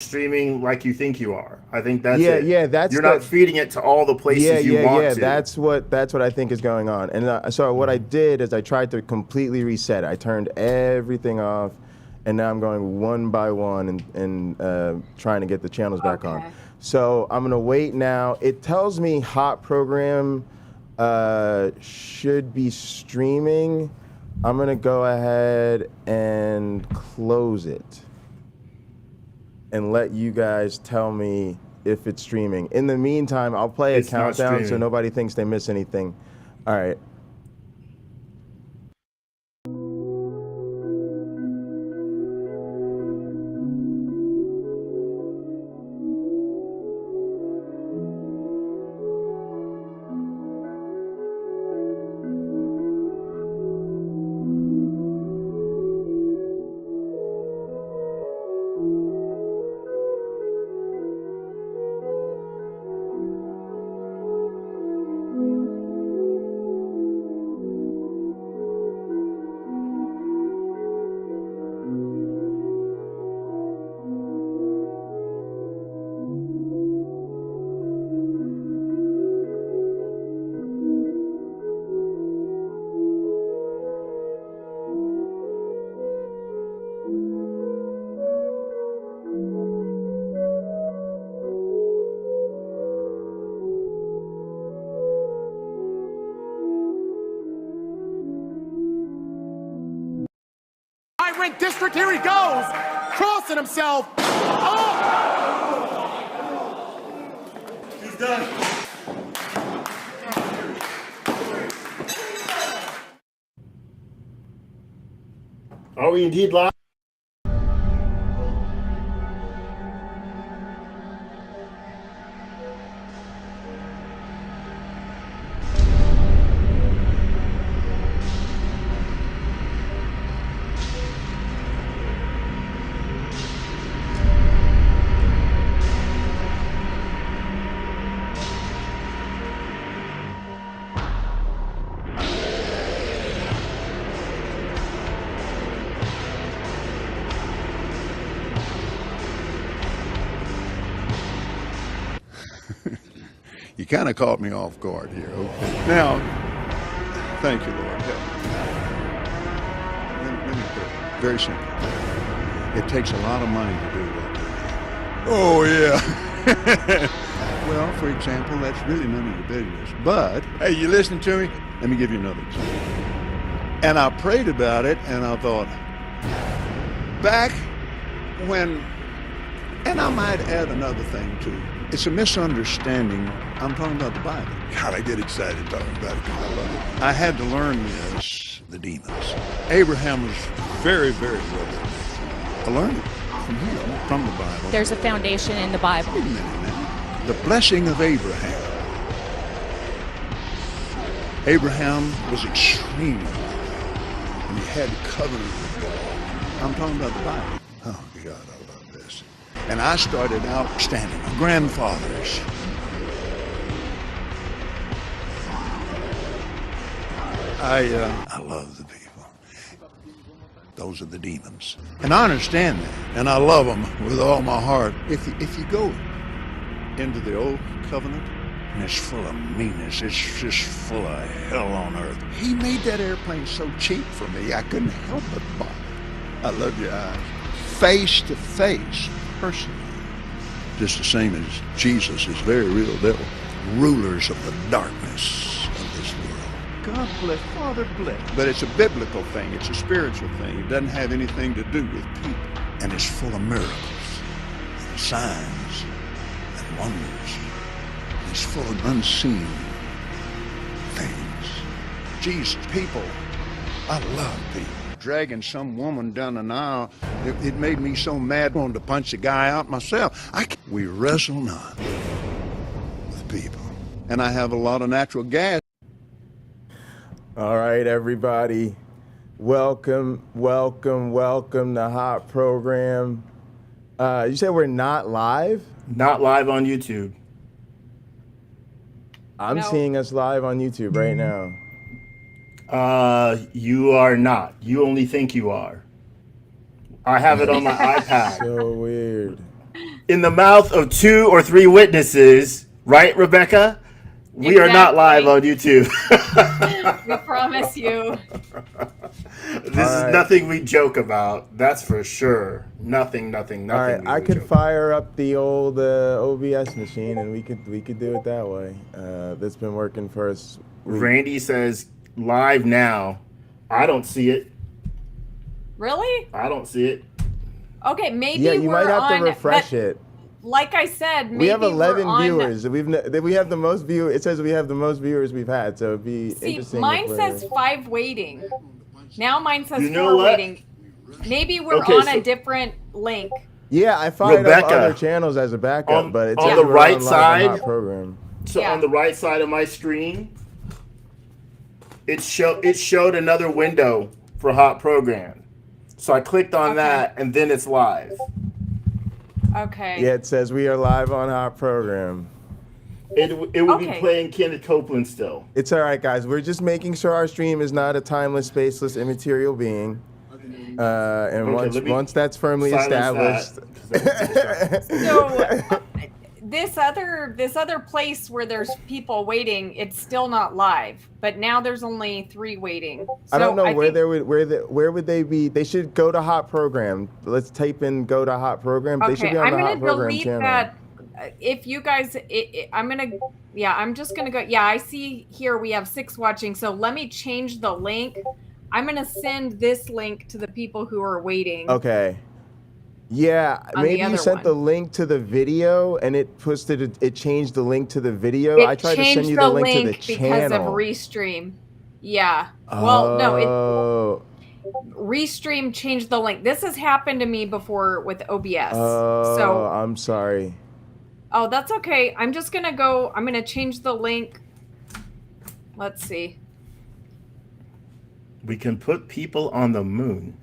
streaming like you think you are. I think that's Yeah, it. yeah, that's You're not feeding it to all the places you want to. That's what I think is going on. And so what I did is I tried to completely reset it. I turned everything off, and now I'm going one by one and trying to get the channels back on. So I'm gonna wait now. It tells me hot program should be streaming. I'm gonna go ahead and close it and let you guys tell me if it's streaming. In the meantime, I'll play a countdown so nobody thinks they miss anything. All right. District, here he goes, crossing himself. Oh! He's done. Are we indeed live? You kind of caught me off guard here. Okay. Now, thank you, Lord. Let me put it very simple. It takes a lot of money to do that. Oh, yeah. Well, for example, that's really none of your business. But, hey, you listening to me? Let me give you another example. And I prayed about it, and I thought, back when, and I might add another thing, too. It's a misunderstanding. I'm talking about the Bible. God, I get excited talking about it because I love it. I had to learn this, the demons. Abraham was very, very well. I learned it from the Bible. There's a foundation in the Bible. Wait a minute now. The blessing of Abraham. Abraham was extremely wealthy, and he had a covenant with God. I'm talking about the Bible. Oh, God, I love this. And I started out standing. My grandfathers. I love the people. Those are the demons. And I understand that. And I love them with all my heart. If you go into the old covenant, and it's full of meanness, it's just full of hell on earth. He made that airplane so cheap for me, I couldn't help but buy it. I love your eyes. Face to face, personally. Just the same as Jesus is very real devil. Rulers of the darkness of this world. God bless, Father bless. But it's a biblical thing, it's a spiritual thing. It doesn't have anything to do with people. And it's full of miracles, and signs, and wonders. And it's full of unseen things. Jesus, people, I love people. Dragging some woman down an aisle, it made me so mad I wanted to punch the guy out myself. We wrestle not with people. And I have a lot of natural gas. All right, everybody. Welcome to Hot Program. You said we're not live? Not live on YouTube. I'm seeing us live on YouTube right now. You are not. You only think you are. I have it on my iPad. So weird. in the mouth of 2 or 3 witnesses, right, Rebekah? We are not live on YouTube. We promise you. This is nothing we joke about. That's for sure. Nothing. All right, I could fire up the old OBS machine, and we could do it that way. That's been working for us. Randy says live now. I don't see it. Really? I don't see it. Okay, maybe yeah, you we're might have on, to refresh it. Like I said, maybe we have 11 we're on, viewers. We have the most viewers. It says we have the most viewers we've had. So it'd be interesting. Mine says 5 waiting. Now mine says You know 4 what? waiting. Maybe we're Okay, on so- a different link. Yeah, I fired up Rebekah, other channels as a backup, but it's on the right side. program. So Yeah. on the right side of my screen, it showed another window for Hot Program. So I clicked on that, and then it's live. Okay. Yeah, it says we are live on Hot Program. It would be playing Kenneth Copeland still. It's all right, guys. We're just making sure our stream is not a timeless, spaceless, immaterial being. And once that's firmly established. So this other place where there's people waiting, it's still not live. But now there's only 3 waiting. So I don't know where would they be? They should go to Hot Program. Let's type in go to Hot Program. Okay, They should be on I'm the gonna Hot Program delete channel. that. If you guys, I'm just gonna go. Yeah, I see here we have 6 watching. So let me change the link. I'm gonna send this link to the people who are waiting. Okay. Yeah, On maybe the you other sent one. the link to the video and it changed the link to the video. I tried to send you the link to the because channel. of Restream. Yeah. Well, no, Restream changed the link. This has happened to me before with OBS. So I'm sorry. Oh, that's okay. I'm just gonna go. I'm gonna change the link. Let's see. We can put people on the moon.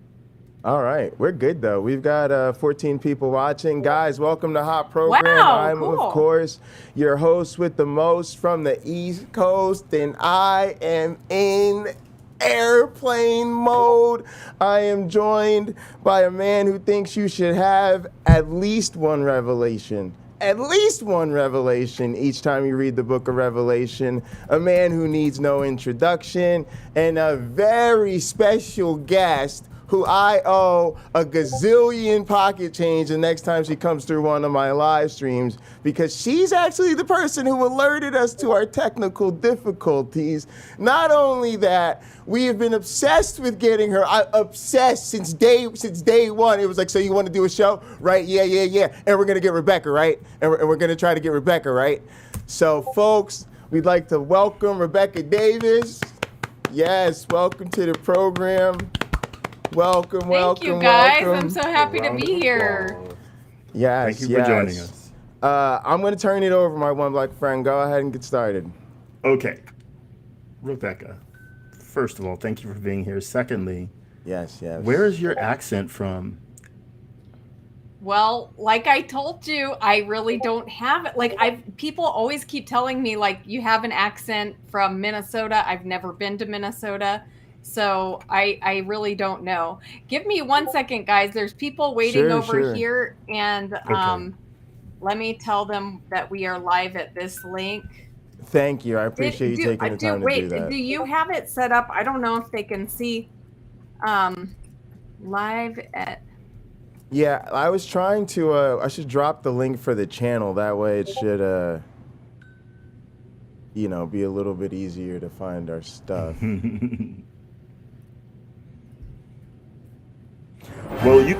All right, we're good though. We've got 14 people watching. Guys, welcome to Hot Program. Wow, I'm cool. of course your host with the most from the East Coast, and I am in airplane mode. I am joined by a man who thinks you should have at least one revelation. At least one revelation each time you read the book of Revelation. A man who needs no introduction, and a very special guest who I owe a gazillion pocket change the next time she comes through one of my live streams, because she's actually the person who alerted us to our technical difficulties. Not only that, we have been obsessed with getting her, obsessed since day one. It was like, so you want to do a show? Right, yeah. And we're going to get Rebekah, right? And we're going to try to get Rebekah, right? So, folks, we'd like to welcome Rebekah Davis. Yes, welcome to the program. Welcome. Thank you, guys. I'm so happy to be here. Yes, Thank you for joining us. I'm going to turn it over, my one black friend. Go ahead and get started. Okay. Rebekah, first of all, thank you for being here. Secondly, yes. Where is your accent from? Well, like I told you, I really don't have it. Like people always keep telling me, like, you have an accent from Minnesota. I've never been to Minnesota. So I really don't know. Give me 1 second, guys. There's people waiting over here, and let me tell them that we are live at this link. Thank you. I appreciate you taking the time to do that. Do you have it set up? I don't know if they can see live at... Yeah, I was trying to, I should drop the link for the channel. That way it should, be a little bit easier to find our stuff. Well, you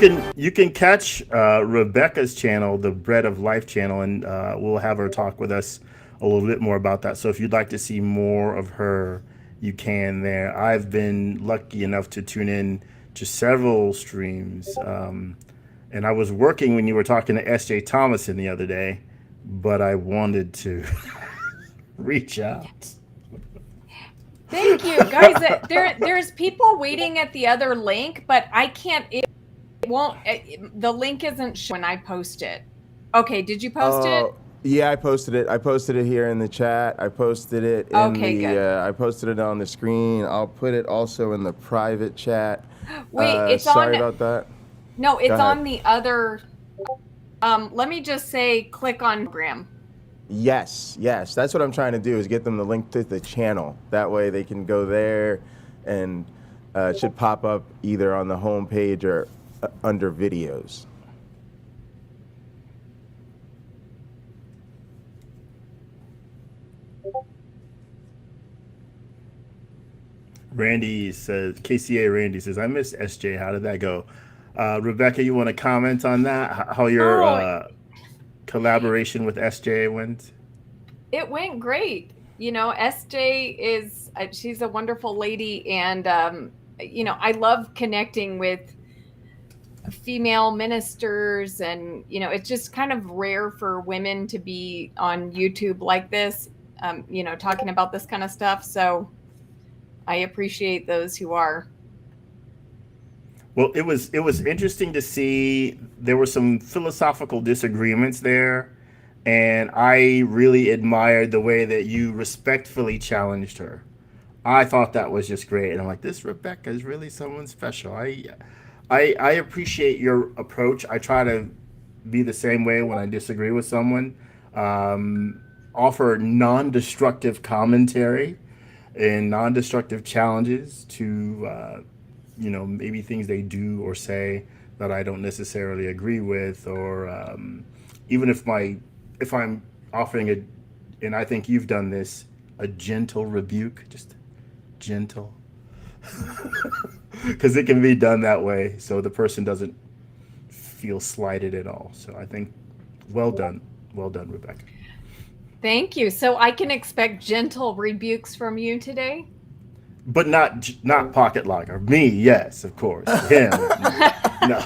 can catch Rebekah's channel, the Bread of Life channel, and we'll have her talk with us a little bit more about that. So if you'd like to see more of her, you can there. I've been lucky enough to tune in to several streams, and I was working when you were talking to S.J. Thomason the other day, but I wanted to reach out. Thank you, guys. There's people waiting at the other link, but I can't. It won't. The link isn't when I post it. Okay, did you post it? Yeah, I posted it. I posted it here in the chat. I posted it in I posted it on the screen. I'll put it also in the private chat. Wait, it's sorry on. about that. No, it's on the other Let me just say, click on Graham. Yes, that's what I'm trying to do, is get them the link to the channel. That way they can go there, and it should pop up either on the home page or under videos. Randy says, KCA Randy says, I miss SJ. How did that go? Rebekah, you want to comment on that? How your collaboration with SJ went? It went great. You know, SJ is, she's a wonderful lady. And, you know, I love connecting with female ministers. And, you know, it's just kind of rare for women to be on YouTube like this, you know, talking about this kind of stuff. So I appreciate those who are. Well, it was interesting to see there were some philosophical disagreements there, and I really admired the way that you respectfully challenged her. I thought that was just great, and I'm like, this Rebekah is really someone special. I appreciate your approach. I try to be the same way when I disagree with someone. Offer non-destructive commentary and non-destructive challenges to you know, maybe things they do or say that I don't necessarily agree with, or even if I'm offering and I think you've done this, a gentle rebuke, just gentle, because it can be done that way, so the person doesn't feel slighted at all. So I think, well done, Rebekah. Thank you. So I can expect gentle rebukes from you today? But not Pocketlocker. Me, yes, of course. Him, no.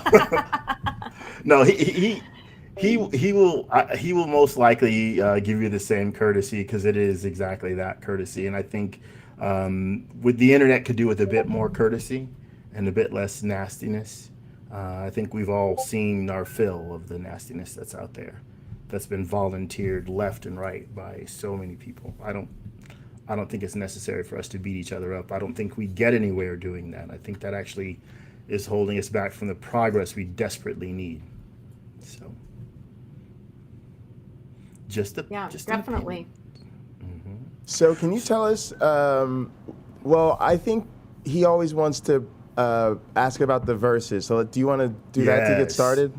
No, he will most likely give you the same courtesy, because it is exactly that, courtesy. And I think with the internet could do with a bit more courtesy and a bit less nastiness. I think we've all seen our fill of the nastiness that's out there, that's been volunteered left and right by so many people. I don't think it's necessary for us to beat each other up. I don't think we get anywhere doing that. I think that actually is holding us back from the progress we desperately need. So, definitely. Mm-hmm. So can you tell us, well, I think he always wants to ask about the verses. So do you want to do that to get started?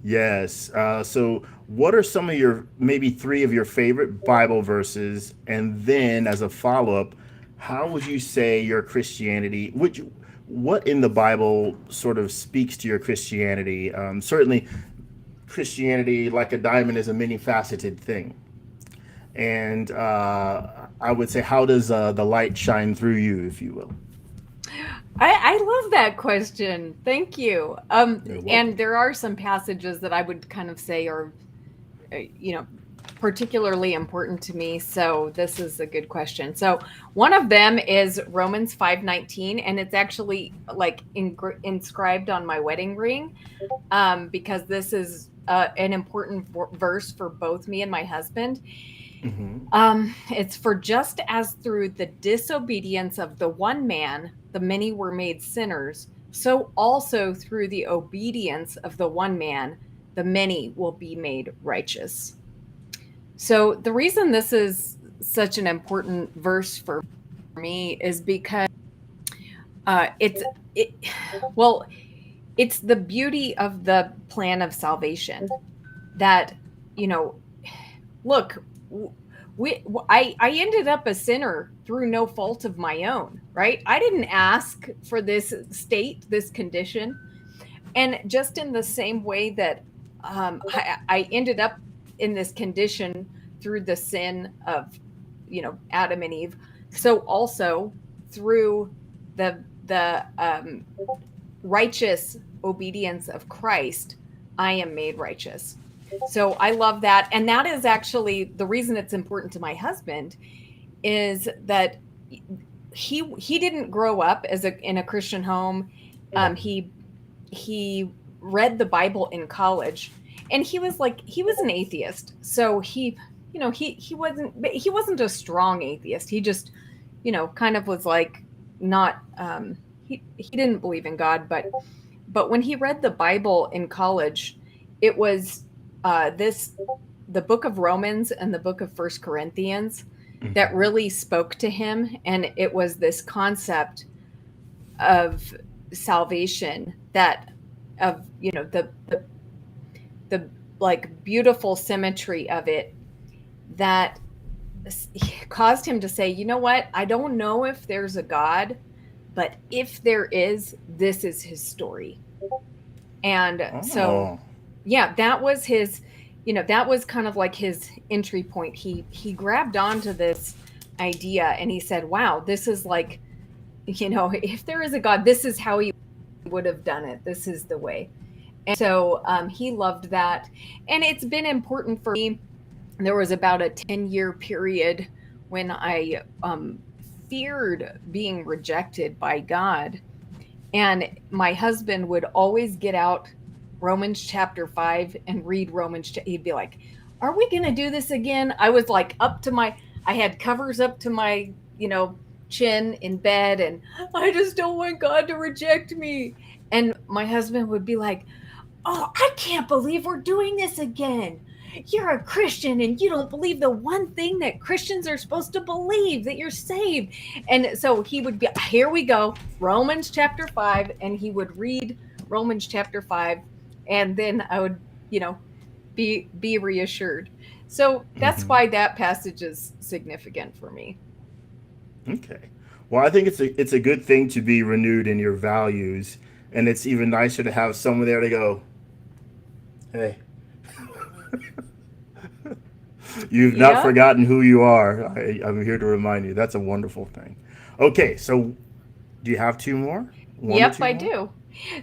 Yes. So what are some of your, maybe 3 of your favorite Bible verses? And then as a follow-up, how would you say your Christianity, what in the Bible sort of speaks to your Christianity? Certainly Christianity, like a diamond, is a many-faceted thing. And I would say, how does the light shine through you, if you will? I love that question. Thank you. And there are some passages that I would kind of say are, you know, particularly important to me. So this is a good question. So one of them is Romans 5:19, and it's actually like inscribed on my wedding ring, because this is an important verse for both me and my husband. Mm-hmm. It's, for just as through the disobedience of the one man, the many were made sinners, so also through the obedience of the one man, the many will be made righteous. So the reason this is such an important verse for me is because it's the beauty of the plan of salvation that, you know, look, I ended up a sinner through no fault of my own, right? I didn't ask for this state, this condition. And just in the same way that I ended up in this condition through the sin of, you know, Adam and Eve, so also through the righteous obedience of Christ, I am made righteous. So I love that. And that is actually the reason it's important to my husband, is that he didn't grow up in a Christian home. He read the Bible in college, and he was an atheist. So he wasn't a strong atheist. He just, you know, kind of was like not, he didn't believe in God, but when he read the Bible in college, it was the book of Romans and the book of First Corinthians that really spoke to him. And it was this concept of salvation, that of, you know, the like beautiful symmetry of it, that caused him to say, you know what, I don't know if there's a God, but if there is, this is his story. And so, yeah, that was his, you know, that was kind of like his entry point. He grabbed onto this idea and he said, wow, this is like, you know, if there is a God, this is how he would have done it. This is the way. And so he loved that. And it's been important for me. There was about a 10-year period when I feared being rejected by God. And my husband would always get out Romans chapter 5 and read Romans. He'd be like, are we going to do this again? I was like I had covers up to my, you know, chin in bed, and I just don't want God to reject me. And my husband would be like, oh, I can't believe we're doing this again. You're a Christian and you don't believe the one thing that Christians are supposed to believe, that you're saved. And so he would be, here we go, Romans chapter 5. And he would read Romans chapter 5. And then I would, you know, be reassured. So that's why that passage is significant for me. Okay. Well, I think it's a good thing to be renewed in your values. And it's even nicer to have someone there to go, hey, you've not forgotten who you are. I'm here to remind you. That's a wonderful thing. Okay, so do you have two more? Yep, I do.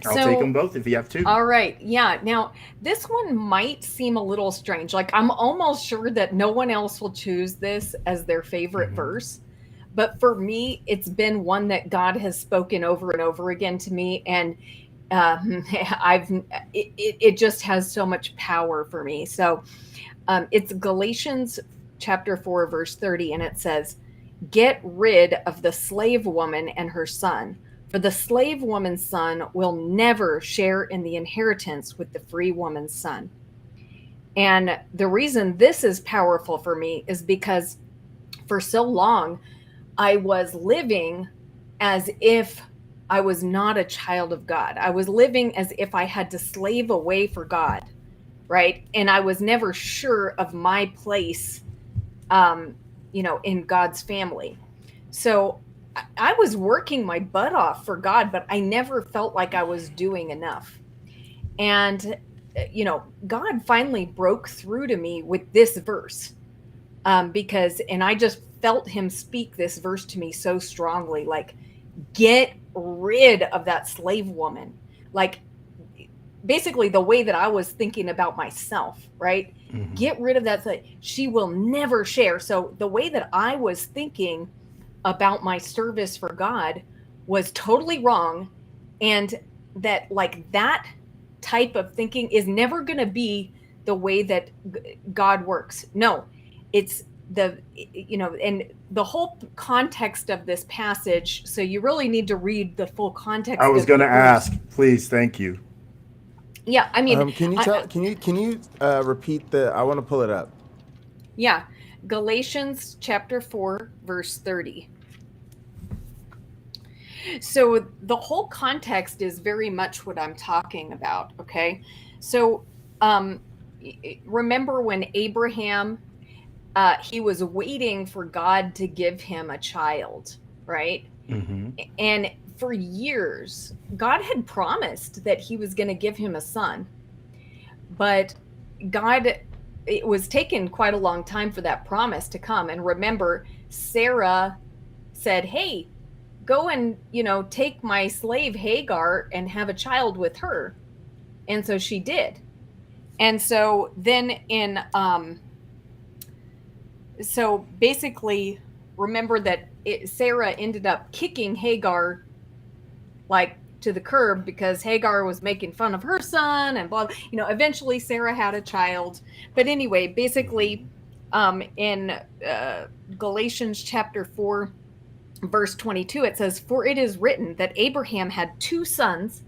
I'll take them both if you have two. All right. Yeah. Now, this one might seem a little strange. Like, I'm almost sure that no one else will choose this as their favorite verse. But for me, it's been one that God has spoken over and over again to me. And it just has so much power for me. So it's Galatians chapter 4, verse 30. And it says, get rid of the slave woman and her son, for the slave woman's son will never share in the inheritance with the free woman's son. And the reason this is powerful for me is because for so long, I was living as if I was not a child of God. I was living as if I had to slave away for God, right? And I was never sure of my place, you know, in God's family. So I was working my butt off for God, but I never felt like I was doing enough. And, you know, God finally broke through to me with this verse and I just felt him speak this verse to me so strongly, like, get rid of that slave woman. Like, basically the way that I was thinking about myself, right? Get rid of that. She will never share. So the way that I was thinking about my service for God was totally wrong. And that, like, that type of thinking is never going to be the way that God works. No, it's you know, and the whole context of this passage. So you really need to read the full context. I was going to ask, please. Thank you. Yeah. I mean, can you repeat I want to pull it up. Yeah. Galatians chapter 4, verse 30. So the whole context is very much what I'm talking about. Okay. So remember when Abraham, he was waiting for God to give him a child, right? And for years, God had promised that he was going to give him a son. But it was taking quite a long time for that promise to come. And remember, Sarah said, hey, go and, you know, take my slave Hagar and have a child with her. And so she did. And so then so basically, remember that Sarah ended up kicking Hagar, like, to the curb because Hagar was making fun of her son and blah, you know, eventually Sarah had a child. But anyway, basically, in Galatians chapter 4, verse 22, it says, for it is written that Abraham had two sons,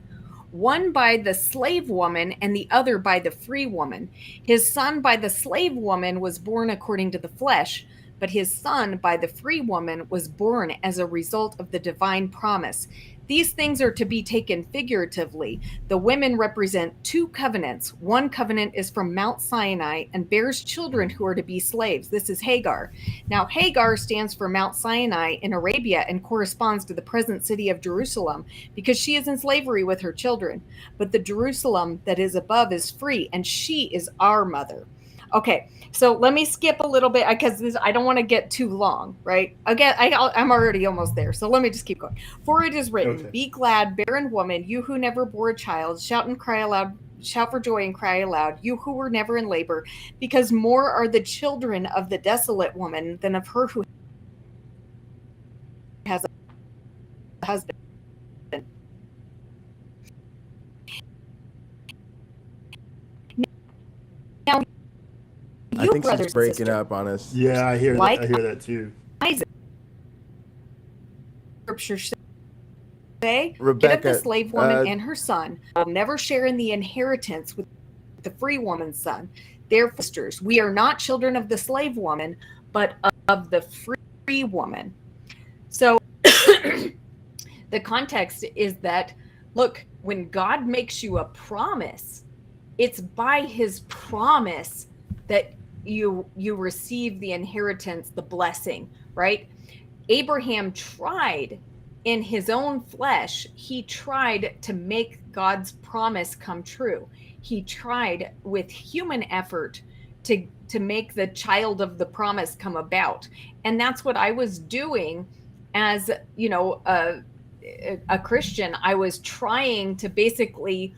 one by the slave woman and the other by the free woman. His son by the slave woman was born according to the flesh, but his son by the free woman was born as a result of the divine promise. These things are to be taken figuratively. The women represent two covenants. One covenant is from Mount Sinai and bears children who are to be slaves. This is Hagar. Now, Hagar stands for Mount Sinai in Arabia and corresponds to the present city of Jerusalem because she is in slavery with her children. But the Jerusalem that is above is free, and she is our mother. Okay, so let me skip a little bit because I don't want to get too long, right? Again, I'm already almost there, so let me just keep going. For it is written, Okay. Be glad, barren woman, you who never bore a child, shout and cry aloud, shout for joy and cry aloud, you who were never in labor, because more are the children of the desolate woman than of her who has a husband. Now, I you think brothers she's and breaking sisters, up on us. Yeah, I hear Like- that. I hear that too. Isaac, Scripture say, get up Rebekah, the slave woman and her son will never share in the inheritance with the free woman's son. Their sisters, we are not children of the slave woman, but of the free woman. So the context is that, look, when God makes you a promise, it's by his promise that you receive the inheritance, the blessing, right? Abraham tried in his own flesh, he tried to make God's promise come true. He tried with human effort to make the child of the promise come about. And that's what I was doing as, you know, a Christian. I was trying to basically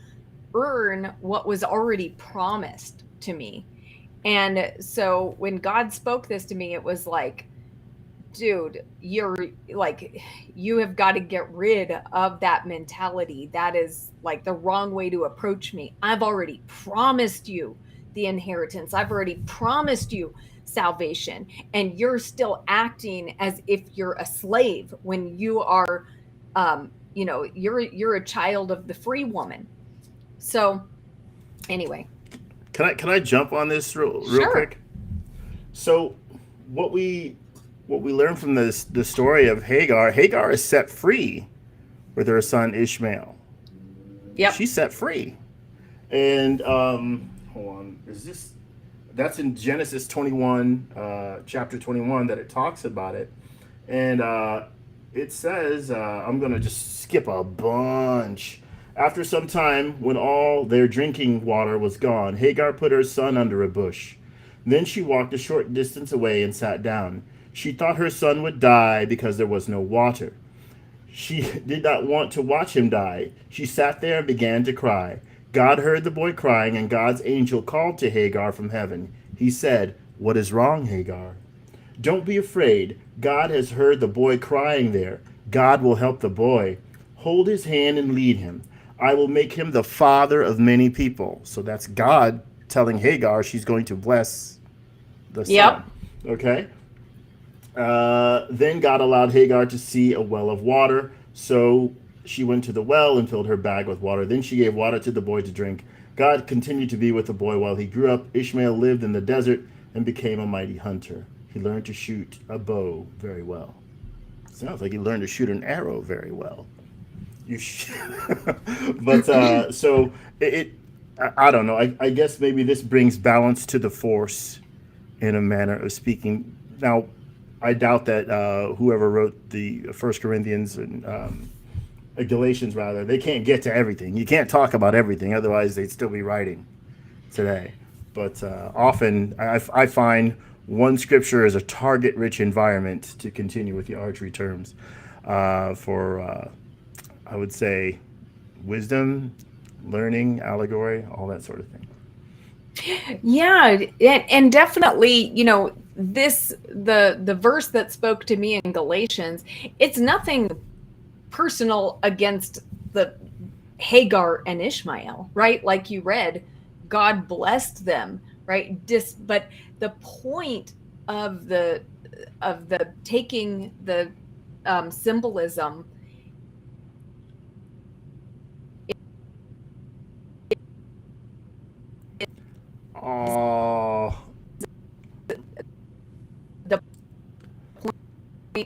earn what was already promised to me. And so when God spoke this to me, it was like, dude, you have got to get rid of that mentality. That is like the wrong way to approach me. I've already promised you the inheritance. I've already promised you salvation, and you're still acting as if you're a slave when you are, you're a child of the free woman. So anyway, Can I jump on this real Sure. quick? So what we learn from the story of Hagar is set free with her son Ishmael. yep. She's set free. And hold on, that's in Genesis 21, chapter 21 that it talks about it. And it says, I'm going to just skip a bunch. After some time, when all their drinking water was gone, Hagar put her son under a bush. Then she walked a short distance away and sat down. She thought her son would die because there was no water. She did not want to watch him die. She sat there and began to cry. God heard the boy crying, and God's angel called to Hagar from heaven. He said, "What is wrong, Hagar? Don't be afraid. God has heard the boy crying there. God will help the boy. Hold his hand and lead him. I will make him the father of many people." So that's God telling Hagar she's going to bless the son. Yep. Okay. Then God allowed Hagar to see a well of water. So she went to the well and filled her bag with water. Then she gave water to the boy to drink. God continued to be with the boy while he grew up. Ishmael lived in the desert and became a mighty hunter. He learned to shoot a bow very well. Sounds like he learned to shoot an arrow very well. But so I don't know. I guess maybe this brings balance to the force in a manner of speaking. Now, I doubt that whoever wrote the First Corinthians and Galatians, rather, they can't get to everything. You can't talk about everything, otherwise they'd still be writing today. But often I find one scripture is a target-rich environment, to continue with the archery terms, for I would say wisdom, learning, allegory, all that sort of thing. Yeah, and definitely, the verse that spoke to me in Galatians, it's nothing personal against the Hagar and Ishmael, right? Like you read, God blessed them, right? But the point of the taking the symbolism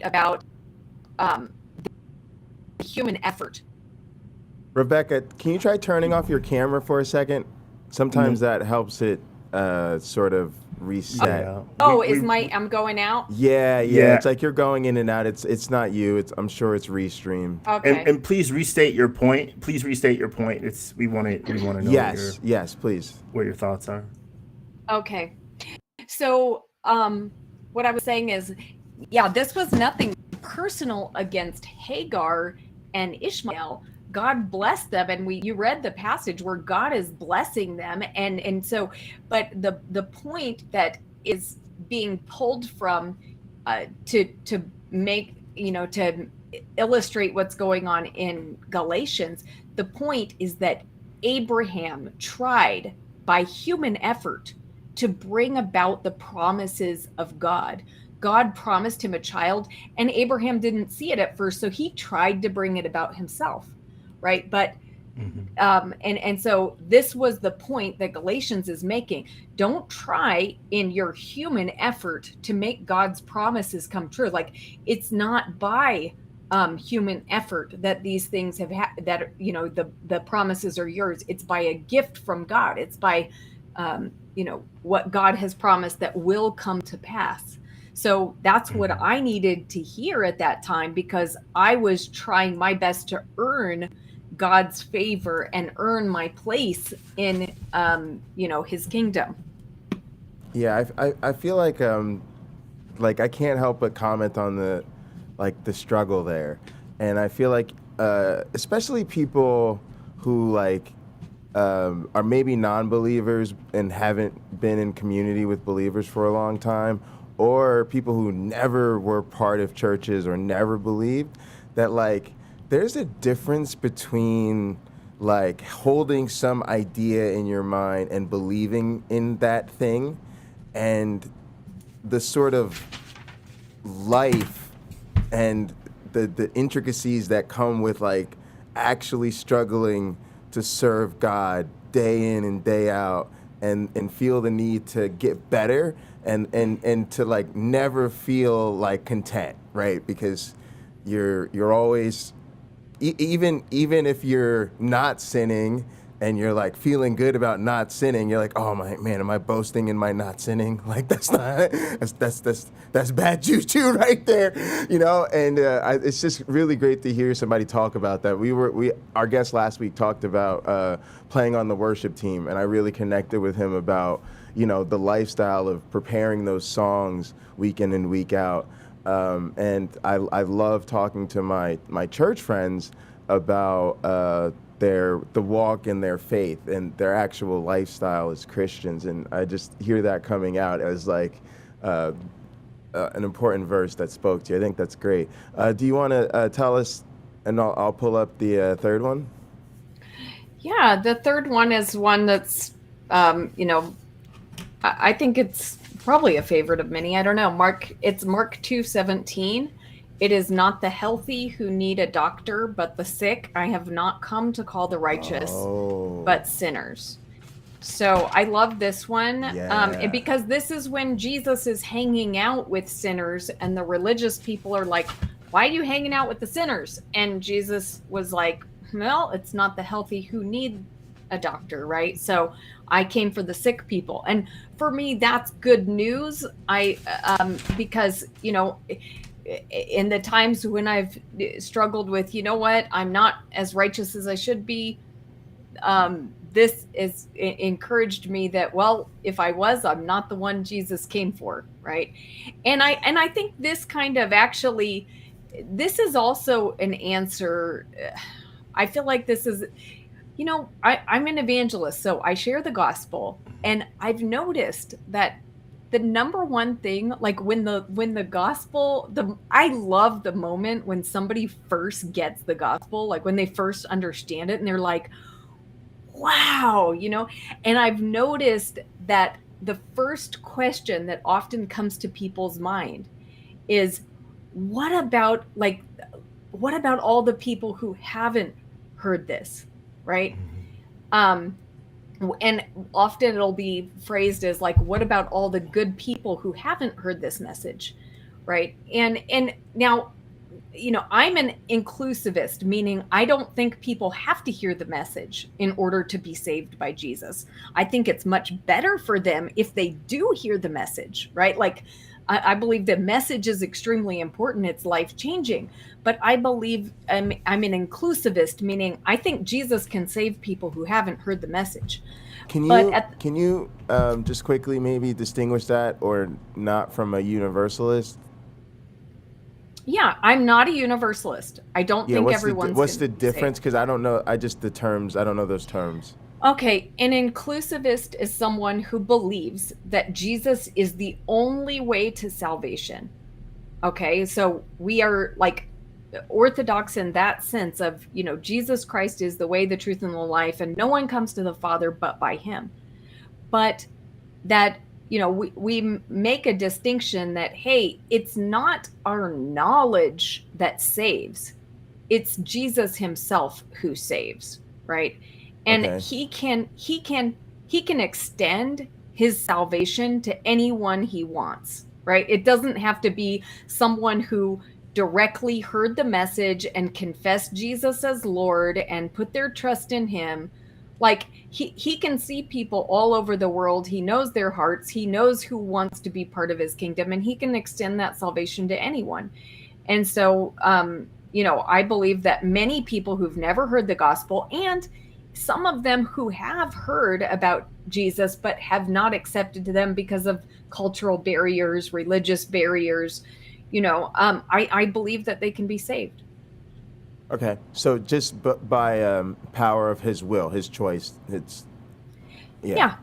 about the human effort. Rebekah, can you try turning off your camera for a second? Sometimes that helps it sort of reset. Yeah. Oh, I'm going out? Yeah. Yeah. It's like you're going in and out. It's not you. I'm sure it's restreamed. Okay. And please restate your point. Please restate your point. We want to know Yes, please. what your thoughts are. Okay. So, what I was saying is, yeah, this was nothing personal against Hagar and Ishmael. God blessed them, and you read the passage where God is blessing them, and so, but the point that is being pulled from to make, to illustrate what's going on in Galatians, the point is that Abraham tried by human effort to bring about the promises of God. God promised him a child, and Abraham didn't see it at first, so he tried to bring it about himself, right? But and so this was the point that Galatians is making. Don't try in your human effort to make God's promises come true. Like, it's not by human effort that these things have that the promises are yours. It's by a gift from God. It's by what God has promised that will come to pass. So that's what I needed to hear at that time, because I was trying my best to earn God's favor and earn my place in his kingdom. Yeah, I feel like I can't help but comment on the struggle there. And I feel like especially people who are maybe non-believers and haven't been in community with believers for a long time, or people who never were part of churches or never believed, that there's a difference between holding some idea in your mind and believing in that thing, and the sort of life and the intricacies that come with actually struggling to serve God day in and day out, and feel the need to get better, and to never feel content, right? Because you're always, even if you're not sinning and you're feeling good about not sinning, you're oh my man, am I boasting in my not sinning? That's bad juju right there, And it's just really great to hear somebody talk about that. Our guest last week talked about playing on the worship team, and I really connected with him about the lifestyle of preparing those songs week in and week out. And I love talking to my church friends about the walk in their faith and their actual lifestyle as Christians, and I just hear that coming out as an important verse that spoke to you. I think that's great. Do you want to tell us, and I'll pull up the third one? Yeah, the third one is one that's, I think it's probably a favorite of many. I don't know. It's Mark 2:17. It is not the healthy who need a doctor, but the sick. I have not come to call the righteous, but sinners. So I love this one. And because this is when Jesus is hanging out with sinners, and the religious people are like, why are you hanging out with the sinners? And Jesus was like, well, it's not the healthy who need a doctor, right? So I came for the sick people. And for me, that's good news. Because, in the times when I've struggled with, I'm not as righteous as I should be, this is encouraged me that, well, if I was, I'm not the one Jesus came for, right? And I think this kind of actually, this is also an answer. I feel like this is, I'm an evangelist, so I share the gospel, and I've noticed that the number one thing, when the gospel, I love the moment when somebody first gets the gospel, when they first understand it, and they're like, wow, and I've noticed that the first question that often comes to people's mind is, what about all the people who haven't heard this, right? And often it'll be phrased as what about all the good people who haven't heard this message? right? And now, I'm an inclusivist, meaning I don't think people have to hear the message in order to be saved by Jesus. I think it's much better for them if they do hear the message, right? Like, I believe the message is extremely important. It's life-changing. But I believe I'm an inclusivist, meaning I think Jesus can save people who haven't heard the message. Can you just quickly maybe distinguish that or not from a universalist? Yeah, I'm not a universalist. I don't think everyone's. What's the difference? Because I don't know. I don't know those terms. Okay, an inclusivist is someone who believes that Jesus is the only way to salvation. Okay, so we are like orthodox in that sense of, Jesus Christ is the way, the truth, and the life, and no one comes to the Father but by him. But that, we make a distinction that, hey, it's not our knowledge that saves. It's Jesus himself who saves, right? And Okay. he can extend his salvation to anyone he wants, right? It doesn't have to be someone who directly heard the message and confessed Jesus as Lord and put their trust in him. Like, he can see people all over the world. He knows their hearts. He knows who wants to be part of his kingdom, and he can extend that salvation to anyone. And so, I believe that many people who've never heard the gospel, and some of them who have heard about Jesus but have not accepted them because of cultural barriers, religious barriers, I believe that they can be saved. Okay, so just by power of his will, his choice, Yeah.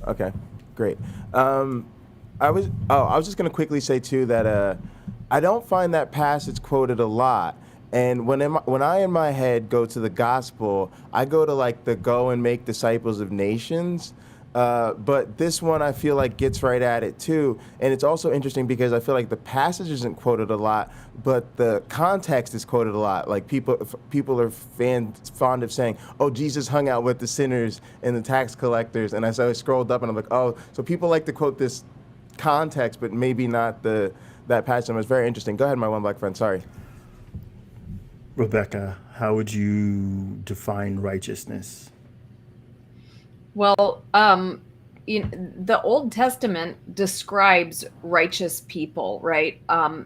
Okay, great. I was just gonna quickly say too that I don't find that passage quoted a lot. And when I in my head go to the gospel, I go to like the go and make disciples of nations. But this one I feel like gets right at it too. And it's also interesting because I feel like the passage isn't quoted a lot, but the context is quoted a lot. Like people are fond of saying, oh, Jesus hung out with the sinners and the tax collectors. And I scrolled up and I'm like, oh, so people like to quote this context, but maybe not that passage. It was very interesting. Go ahead, my one black friend. Sorry. Rebekah, how would you define righteousness? Well, the Old Testament describes righteous people, right? I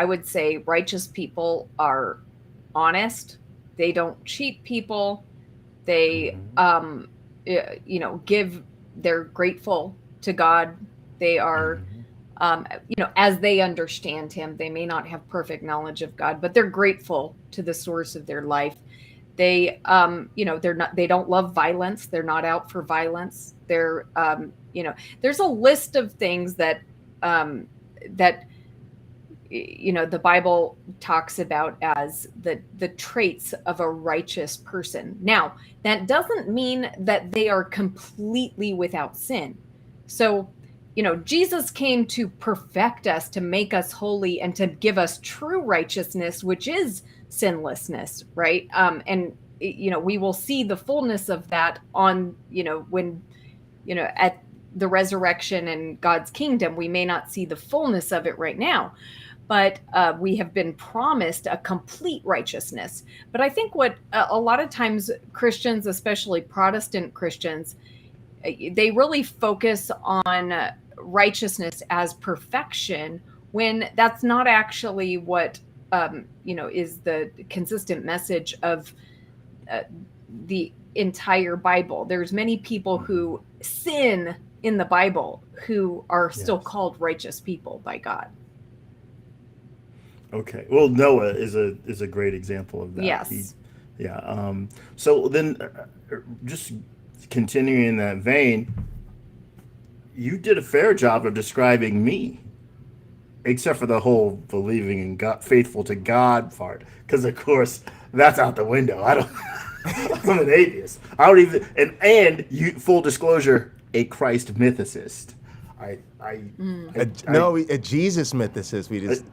would say righteous people are honest. They don't cheat people. They, they're grateful to God. They are, as they understand him. They may not have perfect knowledge of God, but they're grateful to the source of their life. They, they don't love violence. They're not out for violence. They're, there's a list of things that the Bible talks about as the traits of a righteous person. Now, that doesn't mean that they are completely without sin. So, Jesus came to perfect us, to make us holy, and to give us true righteousness, which is sinlessness, right? We will see the fullness of that on, when, at the resurrection and God's kingdom. We may not see the fullness of it right now, but we have been promised a complete righteousness. But I think what a lot of times Christians, especially Protestant Christians, they really focus on righteousness as perfection, when that's not actually what is the consistent message of the entire Bible. There's many people who sin in the Bible who are still called righteous people by God. Okay. Well, Noah is a great example of that. Yes. So then, just continuing in that vein, you did a fair job of describing me, except for the whole believing in God, faithful to God part, because of course that's out the window. I'm an atheist. I don't even and you, full disclosure, a Christ mythicist. A Jesus mythicist. We just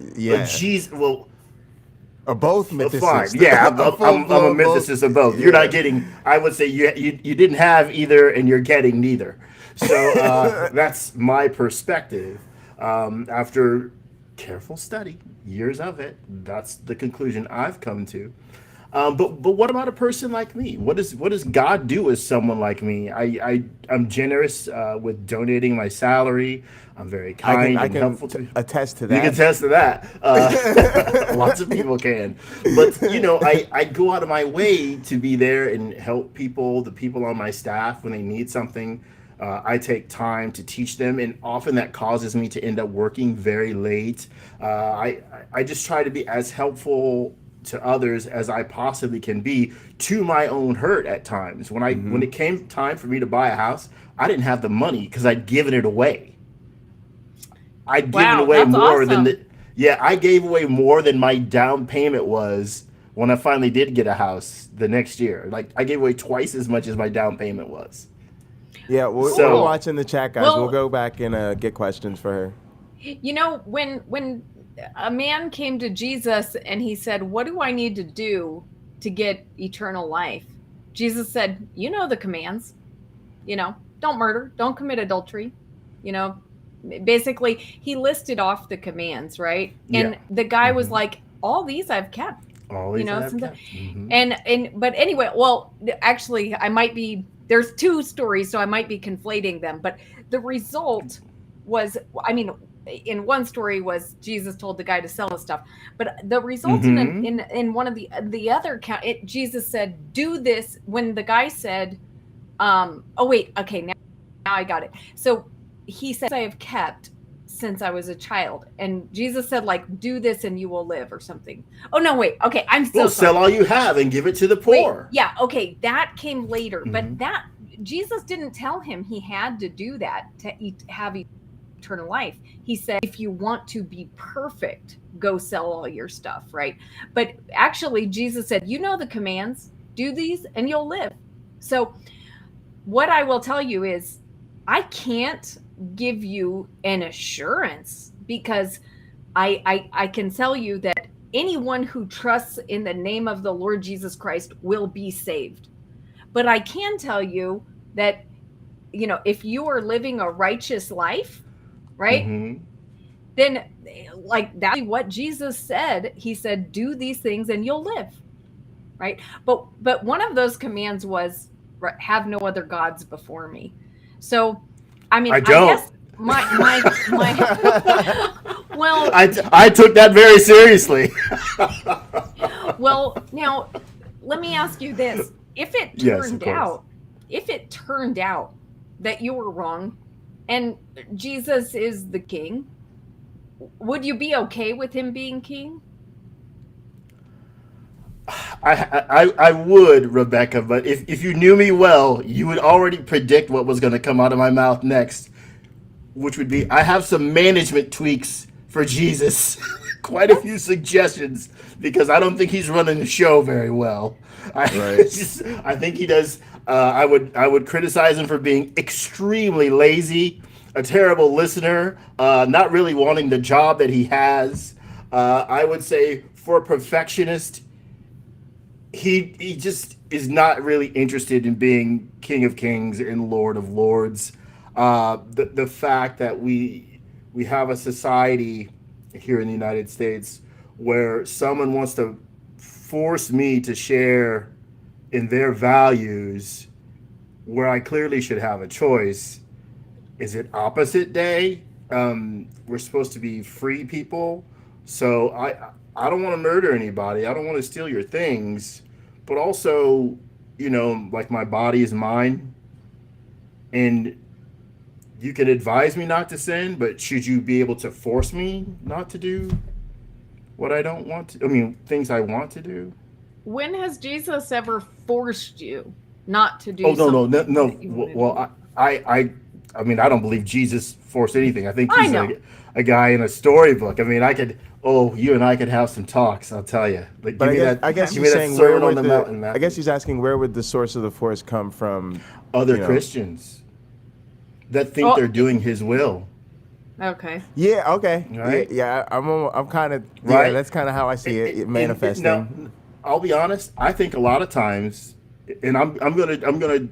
or both mythicists. Fine. Yeah, I'm a mythicist of both. You're not getting. I would say you didn't have either, and you're getting neither. So that's my perspective. After careful study, years of it, that's the conclusion I've come to. But what about a person like me? What does God do as someone like me? I'm generous with donating my salary. I'm very kind I and can helpful to. attest to You that. can attest to that. Lots of people can. But, I go out of my way to be there and help people, the people on my staff, when they need something. I take time to teach them, and often that causes me to end up working very late. I just try to be as helpful to others as I possibly can be, to my own hurt at times. When it came time for me to buy a house, I didn't have the money because I'd given it away. I'd given Wow, away that's more than awesome. I gave away more than my down payment was when I finally did get a house the next year. Like, I gave away twice as much as my down payment was. Yeah, we're So- watching the chat, guys. Well- We'll go back and get questions for her. When a man came to Jesus and he said, "What do I need to do to get eternal life?" Jesus said, "You know the commands. Don't murder, don't commit adultery." Basically, he listed off the commands, right? And Yeah. the guy was like, "All these I've kept." Always have since kept. Mhm. But anyway, well, actually, there's two stories, so I might be conflating them. But the result was, in one story was Jesus told the guy to sell his stuff, but the result in one of the other account, Jesus said, "Do this." When the guy said, "Oh wait, okay, now I got it." So he said, "I have kept since I was a child," and Jesus said, like, "Do this and you will live," or something. Oh no, wait, okay, I'm so Well, sorry. sell all you have and give it to the Wait, poor. yeah, okay, that came later, Mhm. but that Jesus didn't tell him he had to do that to have eternal life. He said, if you want to be perfect, go sell all your stuff, right? But actually, Jesus said, "You know the commands, do these and you'll live." So what I will tell you is, I can't give you an assurance, because I can tell you that anyone who trusts in the name of the Lord Jesus Christ will be saved. But I can tell you that, if you are living a righteous life, right? Mhm. Then, like, that's what Jesus said. He said, "Do these things and you'll live," right? But one of those commands was, "Have no other gods before me." So, I don't. guess my well, I took that very seriously. well, now let me ask you this: if it Yes, of turned out that you were wrong and Jesus is the king, would you be okay with him being king? I would, Rebekah, but if you knew me well, you would already predict what was going to come out of my mouth next, which would be, I have some management tweaks for Jesus. Quite a few suggestions, because I don't think he's running the show very well. I think he does. I would criticize him for being extremely lazy, a terrible listener, not really wanting the job that he has. I would say, for a perfectionist, he just is not really interested in being King of Kings and Lord of Lords. The fact that we have a society here in the United States where someone wants to force me to share in their values, where I clearly should have a choice. Is it opposite day? We're supposed to be free people, so I don't want to murder anybody. I don't want to steal your things, but also, like, my body is mine, and you can advise me not to sin, but should you be able to force me not to do what I don't want to? Things I want to do. When has Jesus ever forced you not to do? Oh, no. that you wanted to Well, do? I don't believe Jesus forced anything. I think I he's know. a guy in a storybook. You and I could have some talks, I'll tell you. Like, But I guess give he's me that saying, where sermon on would the mountain, I guess he's asking, where would the source of the force come from? other Christians that think they're doing his will. Okay. Yeah. Okay. Right? Yeah. I'm kind of Right? Yeah, that's kind of how I see it manifesting. Now, I'll be honest. I think a lot of times, and I'm gonna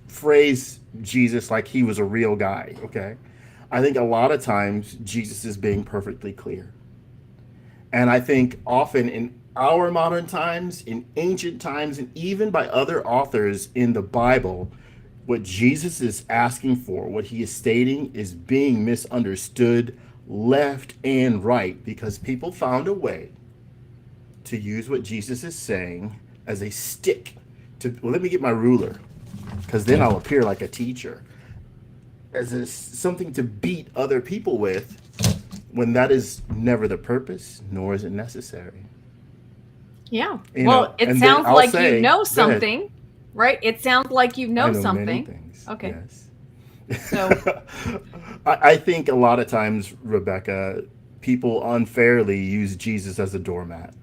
phrase Jesus like he was a real guy. Okay. I think a lot of times Jesus is being perfectly clear. And I think often in our modern times, in ancient times, and even by other authors in the Bible, what Jesus is asking for, what he is stating, is being misunderstood left and right, because people found a way to use what Jesus is saying as a stick to, well, let me get my ruler, because then I'll appear like a teacher, as something to beat other people with, when that is never the purpose, nor is it necessary. Yeah. You well, know, it and then sounds I'll like say- you know go ahead. something, right? It sounds like you know, I know something. many things. Okay. Yes. So I think a lot of times, Rebekah, people unfairly use Jesus as a doormat.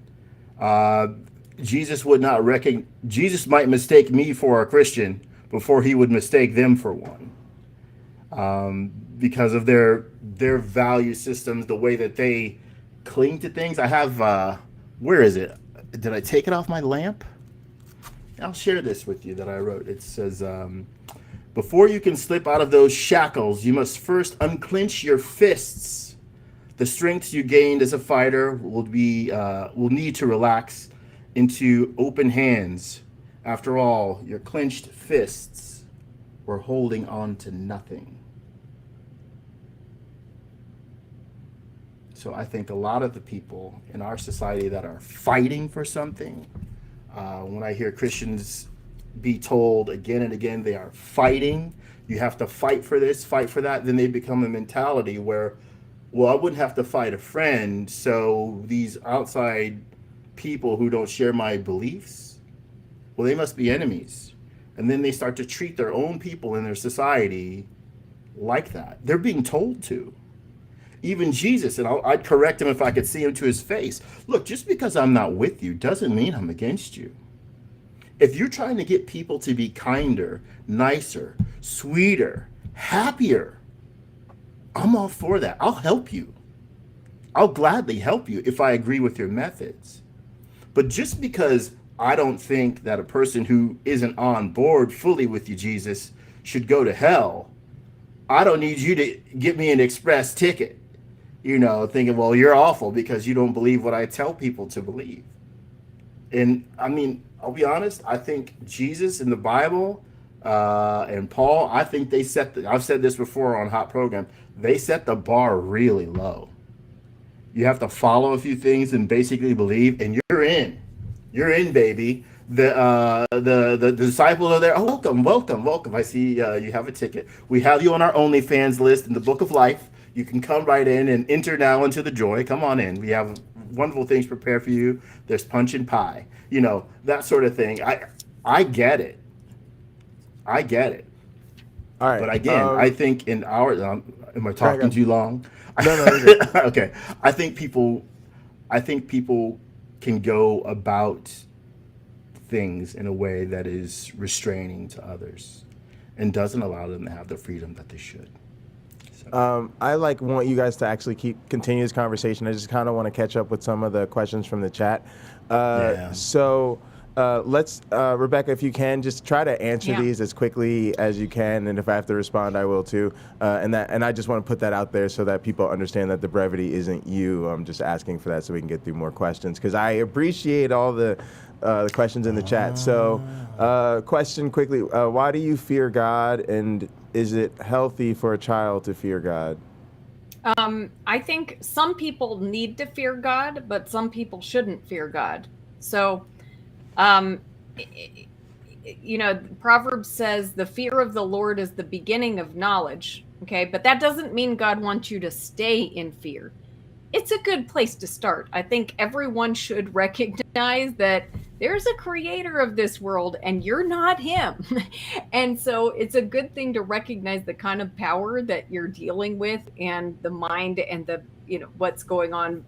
Jesus would not Jesus might mistake me for a Christian before he would mistake them for one, because of their value systems, the way that they cling to things. I have where is it? Did I take it off my lamp? I'll share this with you that I wrote. It says, before you can slip out of those shackles, you must first unclench your fists. The strength you gained as a fighter will need to relax into open hands. After all, your clenched fists were holding on to nothing. So I think a lot of the people in our society that are fighting for something, when I hear Christians be told again and again they are fighting, you have to fight for this, fight for that, then they become a mentality where, well, I wouldn't have to fight a friend, so these outside people who don't share my beliefs, well, they must be enemies. And then they start to treat their own people in their society like that. They're being told to. Even Jesus, and I'd correct him if I could see him to his face. Look, just because I'm not with you doesn't mean I'm against you. If you're trying to get people to be kinder, nicer, sweeter, happier, I'm all for that. I'll help you. I'll gladly help you if I agree with your methods. But just because I don't think that a person who isn't on board fully with you, Jesus, should go to hell, I don't need you to get me an express ticket, thinking, well, you're awful because you don't believe what I tell people to believe. And I mean, I'll be honest, I think Jesus in the Bible and Paul, I think they I've said this before on Hot Program, they set the bar really low. You have to follow a few things and basically believe, and you're in. You're in, baby. The disciples are there. Oh, welcome. I see you have a ticket. We have you on our OnlyFans list in the Book of Life. You can come right in and enter now into the joy. Come on in. We have wonderful things prepared for you. There's punch and pie. That sort of thing. I get it. All right. But again, I think in our am I talking too long? No. Okay. I think people can go about things in a way that is restraining to others and doesn't allow them to have the freedom that they should. So. I want you guys to actually continue this conversation. I just kind of want to catch up with some of the questions from the chat. So let's, Rebekah, if you can, just try to answer these as quickly as you can, and if I have to respond, I will too. And I just want to put that out there so that people understand that the brevity isn't you. I'm just asking for that so we can get through more questions, because I appreciate all the questions in the chat. So, question quickly: why do you fear God, and is it healthy for a child to fear God? I think some people need to fear God, but some people shouldn't fear God. So, Proverbs says the fear of the Lord is the beginning of knowledge. Okay, but that doesn't mean God wants you to stay in fear. It's a good place to start. I think everyone should recognize that there's a creator of this world and you're not him. And so it's a good thing to recognize the kind of power that you're dealing with and the mind and the, what's going on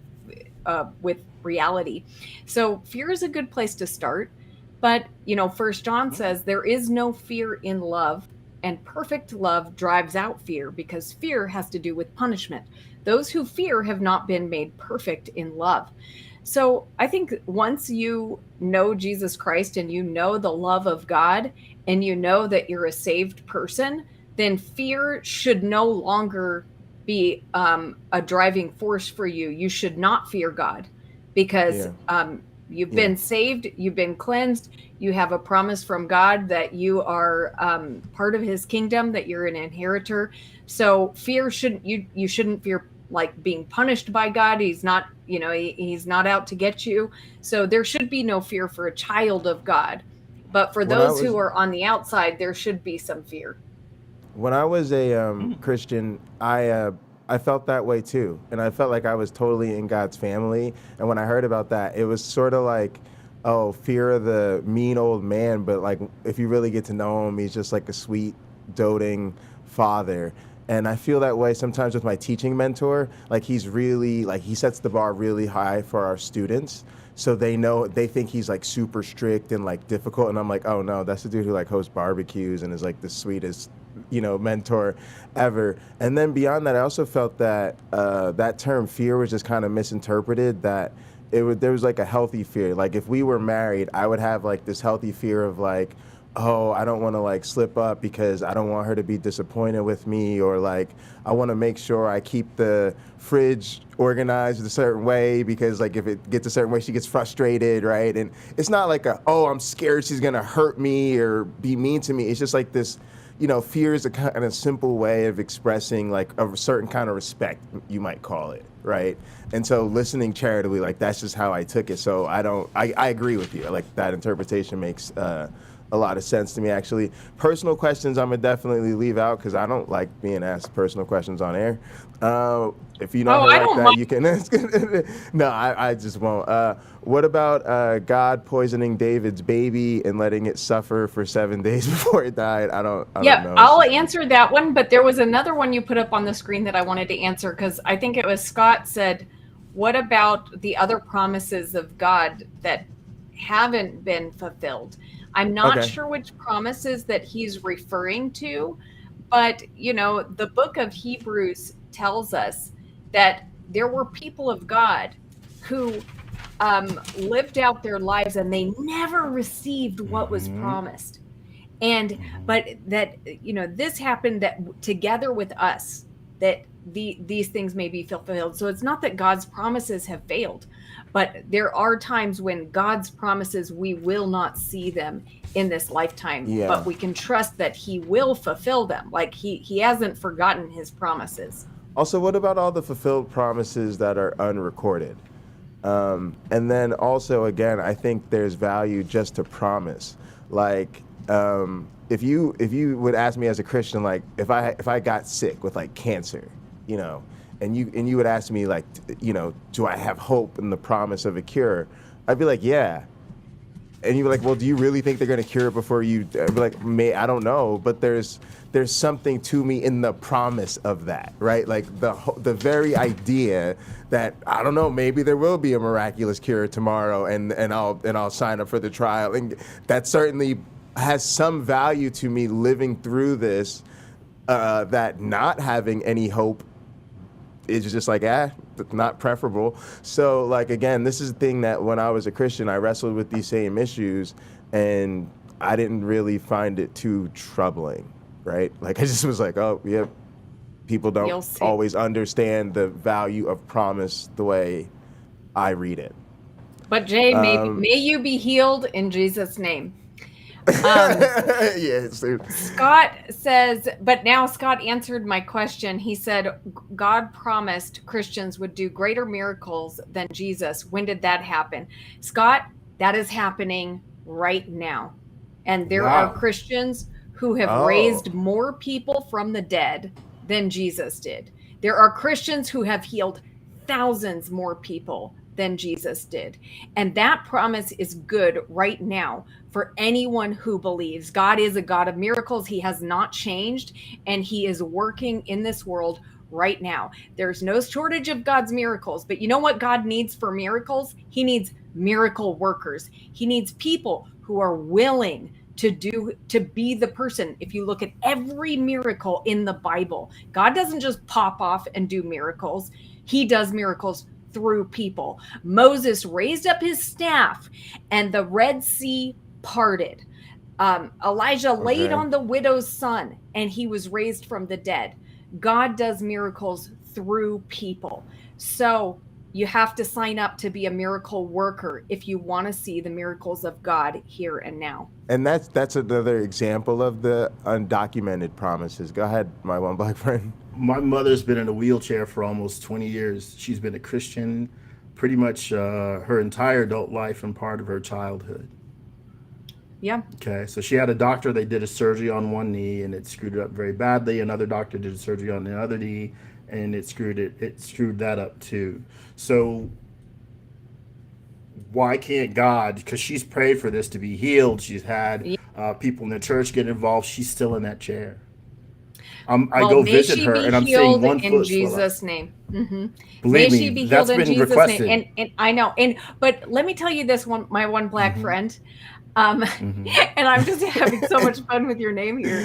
with reality. So fear is a good place to start. But, 1 John says there is no fear in love, and perfect love drives out fear, because fear has to do with punishment. Those who fear have not been made perfect in love. So I think once you know Jesus Christ and you know the love of God and you know that you're a saved person, then fear should no longer be a driving force for you. You should not fear God because you've been saved, you've been cleansed, you have a promise from God that you are part of his kingdom, that you're an inheritor. So fear you shouldn't fear like being punished by God. He's not, he's not out to get you. So there should be no fear for a child of God. But for those who are on the outside, there should be some fear. When I was a Christian, I felt that way too. And I felt like I was totally in God's family. And when I heard about that, it was sort of like, oh, fear of the mean old man. But like, if you really get to know him, he's just like a sweet, doting father. And I feel that way sometimes with my teaching mentor. Like he's really, like he sets the bar really high for our students. So they think he's like super strict and like difficult. And I'm like, oh no, that's the dude who like hosts barbecues and is like the sweetest, mentor ever. And then beyond that, I also felt that that term fear was just kind of misinterpreted, that there was like a healthy fear. Like if we were married, I would have like this healthy fear of like, oh, I don't want to like slip up because I don't want her to be disappointed with me, or like I want to make sure I keep the fridge organized a certain way because like if it gets a certain way, she gets frustrated, right? And it's not like I'm scared she's gonna hurt me or be mean to me. It's just like this, fear is a kind of simple way of expressing like a certain kind of respect, you might call it, right? And so listening charitably, like that's just how I took it. So I agree with you. Like that interpretation makes a lot of sense to me, actually. Personal questions I'm gonna definitely leave out because I don't like being asked personal questions on air. If you know like that, you can ask. No, I just won't. What about God poisoning David's baby and letting it suffer for 7 days before it died? I don't know. I'll answer that one, but there was another one you put up on the screen that I wanted to answer because I think it was Scott said, what about the other promises of God that haven't been fulfilled? I'm not sure which promises that he's referring to, but, the book of Hebrews tells us that there were people of God who lived out their lives and they never received what was promised. But that, this happened that together with us, that these things may be fulfilled. So it's not that God's promises have failed, but there are times when God's promises, we will not see them in this lifetime, but we can trust that he will fulfill them. Like he hasn't forgotten his promises. Also, what about all the fulfilled promises that are unrecorded? And then also, again, I think there's value just to promise. Like, if you would ask me as a Christian, like if I got sick with like cancer, and you would ask me like, do I have hope in the promise of a cure? I'd be like, yeah. And you'd be like, well, do you really think they're going to cure it before you? I'd be like, I don't know, but there's something to me in the promise of that, right? Like the very idea that, I don't know, maybe there will be a miraculous cure tomorrow, and I'll sign up for the trial, and that certainly has some value to me living through this. That not having any hope is just like, not preferable. So like, again, this is the thing that when I was a Christian, I wrestled with these same issues and I didn't really find it too troubling, right? Like I just was like, oh yeah, people don't always understand the value of promise the way I read it. But Jay, may you be healed in Jesus' name. Scott says, but now Scott answered my question. He said, God promised Christians would do greater miracles than Jesus. When did that happen? Scott, that is happening right now. And there are Christians who have raised more people from the dead than Jesus did. There are Christians who have healed thousands more people than Jesus did. And that promise is good right now for anyone who believes. God is a God of miracles. He has not changed, and he is working in this world right now. There's no shortage of God's miracles, but you know what God needs for miracles? He needs miracle workers. He needs people who are willing to be the person. If you look at every miracle in the Bible, God doesn't just pop off and do miracles. He does miracles through people. Moses raised up his staff and the Red Sea parted. Elijah laid on the widow's son and he was raised from the dead. God does miracles through people. So you have to sign up to be a miracle worker if you want to see the miracles of God here and now. And that's another example of the undocumented promises. Go ahead, my one black friend. My mother's been in a wheelchair for almost 20 years. She's been a Christian pretty much her entire adult life and part of her childhood. Yeah. Okay, so she had a doctor. They did a surgery on one knee and it screwed it up very badly. Another doctor did a surgery on the other knee and it screwed that up too. So why can't God, because she's prayed for this to be healed, she's had people in the church get involved, she's still in that chair. I go visit her and I'm saying 1 foot in Jesus' name. Believe May me, she be that's healed in been Jesus' requested. name. And I know. But let me tell you this one, my one black friend. And I'm just having so much fun with your name here.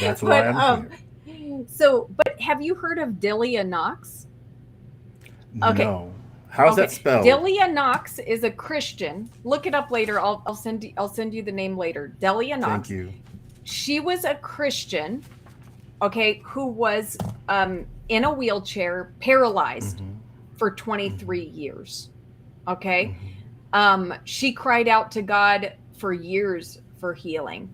That's why I'm here. But have you heard of Delia Knox? Okay. No. How's that spelled? Delia Knox is a Christian. Look it up later. I'll send you the name later. Delia Knox. Thank you. She was a Christian, okay, who was in a wheelchair, paralyzed for 23 years. Okay. She cried out to God for years for healing,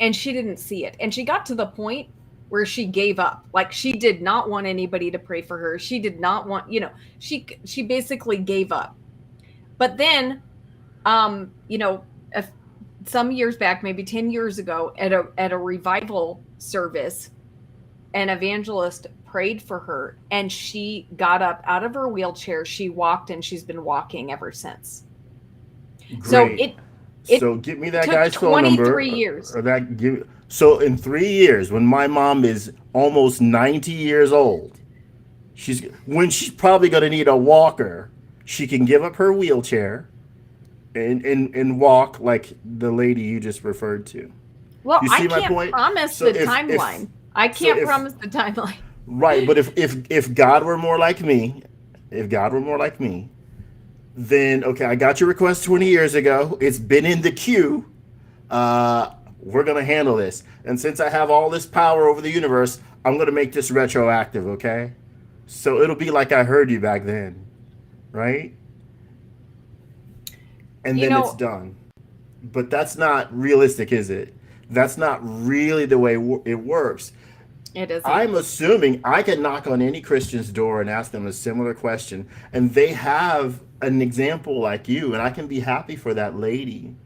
and she didn't see it. And she got to the point where she gave up. Like, she did not want anybody to pray for her. She did not want, she basically gave up. But then, some years back, maybe 10 years ago, at a revival service, an evangelist prayed for her and she got up out of her wheelchair. She walked, and she's been walking ever since. Great. So so give me that took guy's phone number. 23 years. So in 3 years, when my mom is almost 90 years old, she's probably going to need a walker, she can give up her wheelchair and walk like the lady you just referred to. Well, You see I my can't point? promise So the if- timeline. I can't promise the timeline. Right, but if God were more like me, then okay, I got your request 20 years ago. It's been in the queue. We're gonna handle this. And since I have all this power over the universe, I'm gonna make this retroactive, okay? So it'll be like I heard you back then, right? And then it's done. But that's not realistic, is it? That's not really the way it works. It is. I'm assuming I can knock on any Christian's door and ask them a similar question, and they have an example like you, and I can be happy for that lady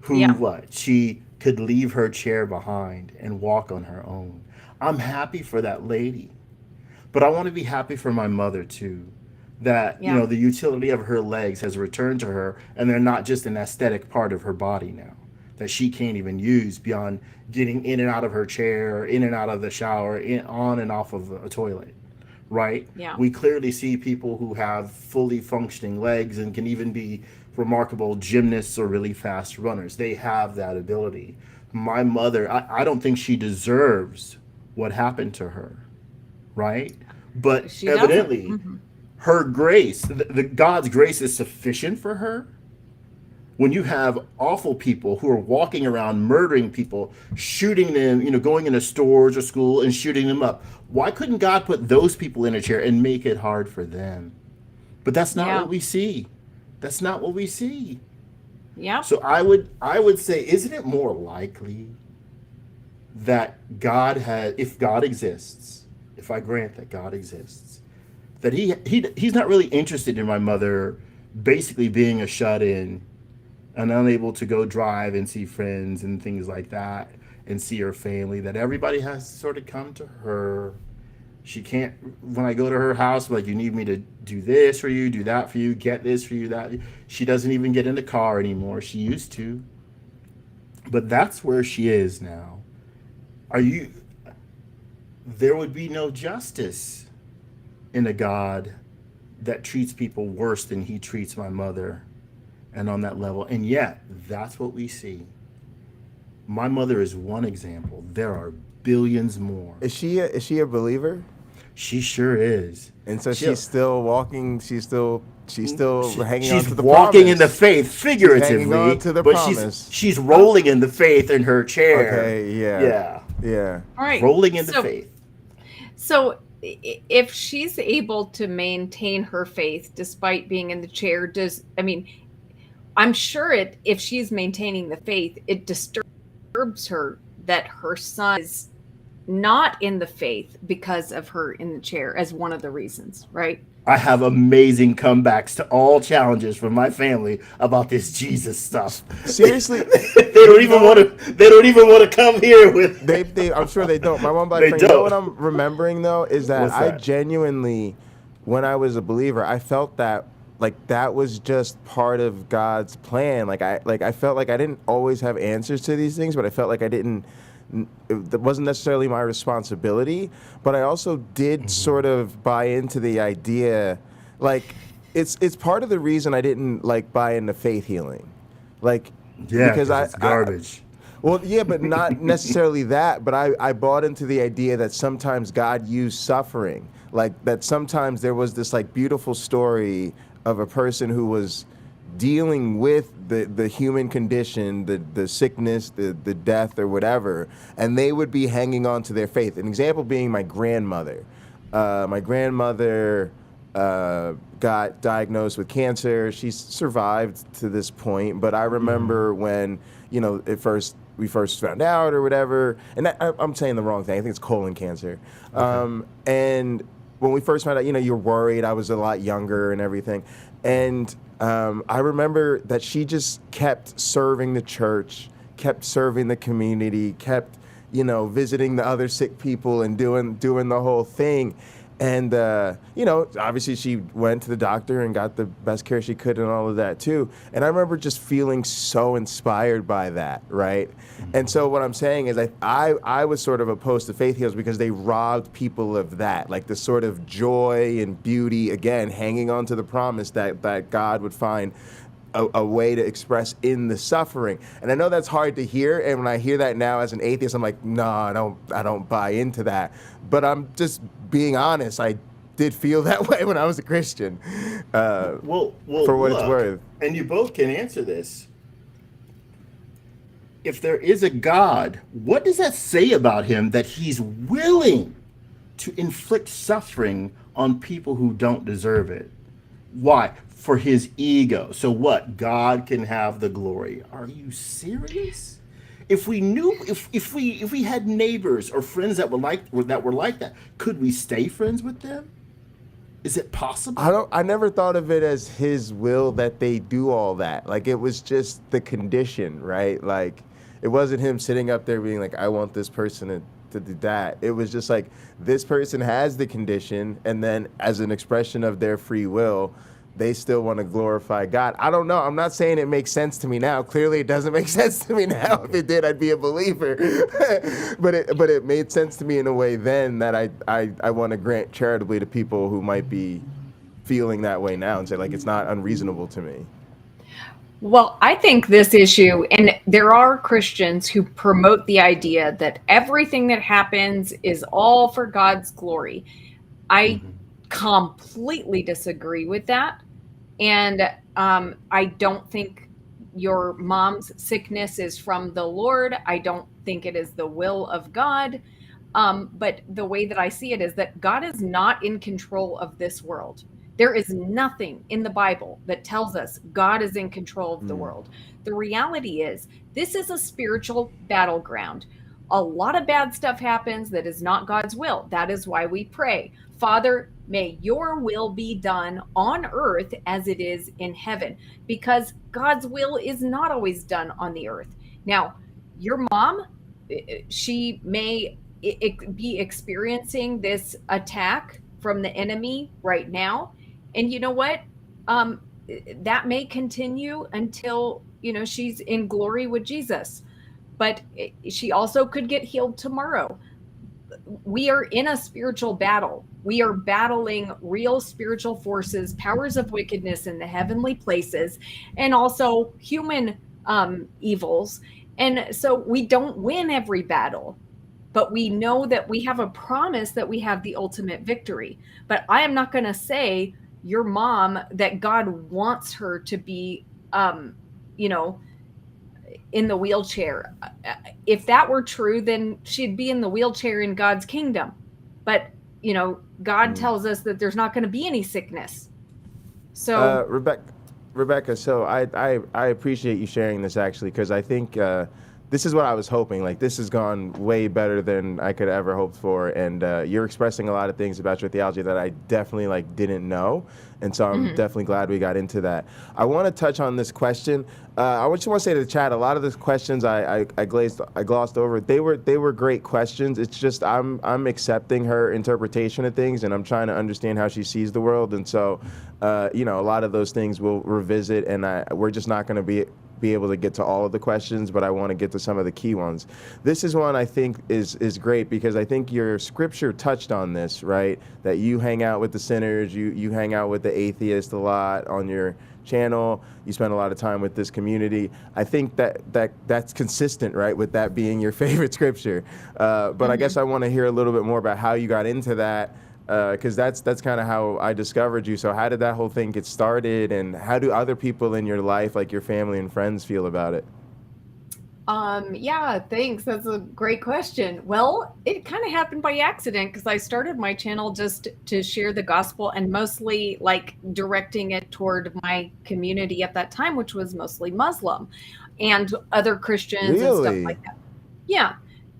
who she could leave her chair behind and walk on her own. I'm happy for that lady, but I want to be happy for my mother too, that the utility of her legs has returned to her, and they're not just an aesthetic part of her body now that she can't even use beyond getting in and out of her chair, in and out of the shower, on and off of a toilet, right? Yeah. We clearly see people who have fully functioning legs and can even be remarkable gymnasts or really fast runners. They have that ability. My mother, I don't think she deserves what happened to her, right? But She evidently, doesn't. her grace, the God's grace is sufficient for her. When you have awful people who are walking around murdering people, shooting them, going into stores or school and shooting them up, why couldn't God put those people in a chair and make it hard for them? But that's not what we see. That's not what we see. Yeah. So I would say, isn't it more likely that if God exists, if I grant that God exists, that he's not really interested in my mother basically being a shut-in and unable to go drive and see friends and things like that and see her family, that everybody has to sort of come to her. She can't, when I go to her house, like, you need me to do this for you, do that for you, get this for you, that. She doesn't even get in the car anymore. She used to. But that's where she is now. There would be no justice in a God that treats people worse than he treats my mother. And on that level, and yet that's what we see. My mother is one example. There are billions more. Is she a believer? She sure is. And so she's still walking. She's still hanging on She's to the walking promise. in the faith figuratively, She's hanging on to the but promise. she's rolling in the faith in her chair. Okay, yeah. Yeah. Yeah. All right. rolling in the So- faith. So if she's able to maintain her faith despite being in the chair, I'm sure if she's maintaining the faith, it disturbs her that her son is not in the faith because of her in the chair as one of the reasons, right? I have amazing comebacks to all challenges from my family about this Jesus stuff. Seriously, They don't even want to. They don't even want to come here with. I'm sure they don't. My one black They friend. You know don't. what I'm remembering though is that What's I that? genuinely, when I was a believer, I felt that that was just part of God's plan. I felt like I didn't always have answers to these things, but I felt like I didn't. That wasn't necessarily my responsibility, but I also did sort of buy into the idea, it's part of the reason I didn't buy into faith healing, because it's garbage. Well, yeah, but not necessarily that. But I bought into the idea that sometimes God used suffering, that sometimes there was this beautiful story of a person who was dealing with the human condition, the sickness, the death or whatever, and they would be hanging on to their faith. An example being my grandmother. My grandmother got diagnosed with cancer. She's survived to this point, but I remember when, we first found out or whatever, and I'm saying the wrong thing. I think it's colon cancer. Okay. And when we first found out, you're worried. I was a lot younger and everything. And I remember that she just kept serving the church, kept serving the community, kept, visiting the other sick people and doing the whole thing. And, obviously she went to the doctor and got the best care she could and all of that too. And I remember just feeling so inspired by that, right? Mm-hmm. And so what I'm saying is I was sort of opposed to faith healers because they robbed people of that, the sort of joy and beauty, again, hanging on to the promise that God would find a way to express in the suffering. And I know that's hard to hear, and when I hear that now as an atheist, I'm like, no, I don't buy into that. But I'm just being honest, I did feel that way when I was a Christian. Well, for what it's worth. And you both can answer this. If there is a God, what does that say about him that he's willing to inflict suffering on people who don't deserve it? Why? For his ego. So what? God can have the glory. Are you serious? If we knew, if we had neighbors or friends that were like that, could we stay friends with them? Is it possible? I never thought of it as his will that they do all that. It was just the condition, right? It wasn't him sitting up there being like, I want this person to do that. It was just this person has the condition, and then as an expression of their free will, they still want to glorify God. I don't know. I'm not saying it makes sense to me now. Clearly, it doesn't make sense to me now. If it did, I'd be a believer. but it made sense to me in a way then that I want to grant charitably to people who might be feeling that way now and say, it's not unreasonable to me. Well, I think this issue, and there are Christians who promote the idea that everything that happens is all for God's glory. I completely disagree with that. And I don't think your mom's sickness is from the Lord. I don't think it is the will of God. But the way that I see it is that God is not in control of this world. There is nothing in the Bible that tells us God is in control of the world. The reality is this is a spiritual battleground. A lot of bad stuff happens that is not God's will. That is why we pray, Father, may your will be done on earth as it is in heaven, because God's will is not always done on the earth. Now, your mom, she may be experiencing this attack from the enemy right now. And you know what? That may continue until, she's in glory with Jesus. But she also could get healed tomorrow. We are in a spiritual battle. We are battling real spiritual forces, powers of wickedness in the heavenly places, and also human evils. And so we don't win every battle, but we know that we have a promise that we have the ultimate victory. But I am not going to say your mom that God wants her to be, in the wheelchair. If that were true, then she'd be in the wheelchair in God's kingdom. But, you know, God tells us that there's not going to be any sickness. So, Rebekah, so I appreciate you sharing this, actually, because I think this is what I was hoping. Like, this has gone way better than I could ever hope for, and you're expressing a lot of things about your theology that I definitely didn't know, and so I'm definitely glad we got into that. I want to touch on this question. I just want to say to the chat, a lot of the questions I glossed over. They were great questions. It's just I'm accepting her interpretation of things, and I'm trying to understand how she sees the world, and so you know, a lot of those things we'll revisit, and we're just not going to be able to get to all of the questions, but I want to get to some of the key ones. This is one I think is great because I think your scripture touched on this, right? That you hang out with the sinners, you hang out with the atheist a lot on your channel, you spend a lot of time with this community. I think that's consistent, right, with that being your favorite scripture. But I guess I want to hear a little bit more about how you got into that, because that's kind of how I discovered you. So how did that whole thing get started, and how do other people in your life, like your family and friends, feel about it? Yeah, thanks. That's a great question. Well, it kind of happened by accident because I started my channel just to share the gospel and mostly like directing it toward my community at that time, which was mostly Muslim and other Christians and stuff like that. Yeah.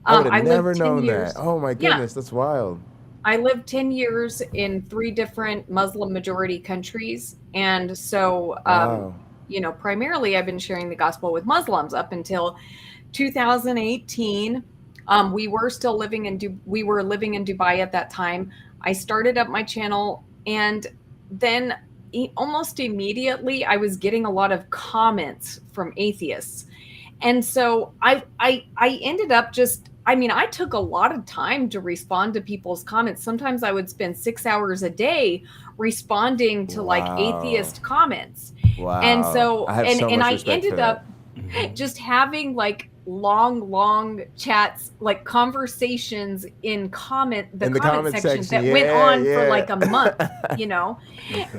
I would have never known that. Oh my goodness, that's wild. I lived 10 years in 3 different Muslim majority countries. And so, you know, primarily I've been sharing the gospel with Muslims up until 2018. We were living in Dubai at that time. I started up my channel, and then almost immediately I was getting a lot of comments from atheists. And so I ended up I took a lot of time to respond to people's comments. Sometimes I would spend 6 hours a day responding to like atheist comments. Wow. And so, I ended up just having like long chats, like conversations in the comment section that went on for like a month, you know?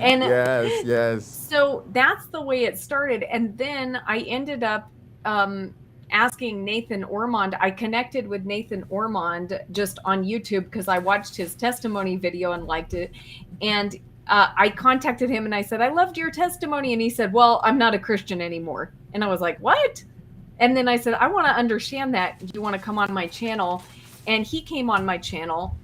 And yes. So that's the way it started. And then I ended up, asking Nathan Ormond. I connected with Nathan Ormond just on YouTube because I watched his testimony video and liked it. And I contacted him and I said, I loved your testimony. And he said, well, I'm not a Christian anymore. And I was like, what? And then I said, I want to understand that. Do you want to come on my channel? And he came on my channel.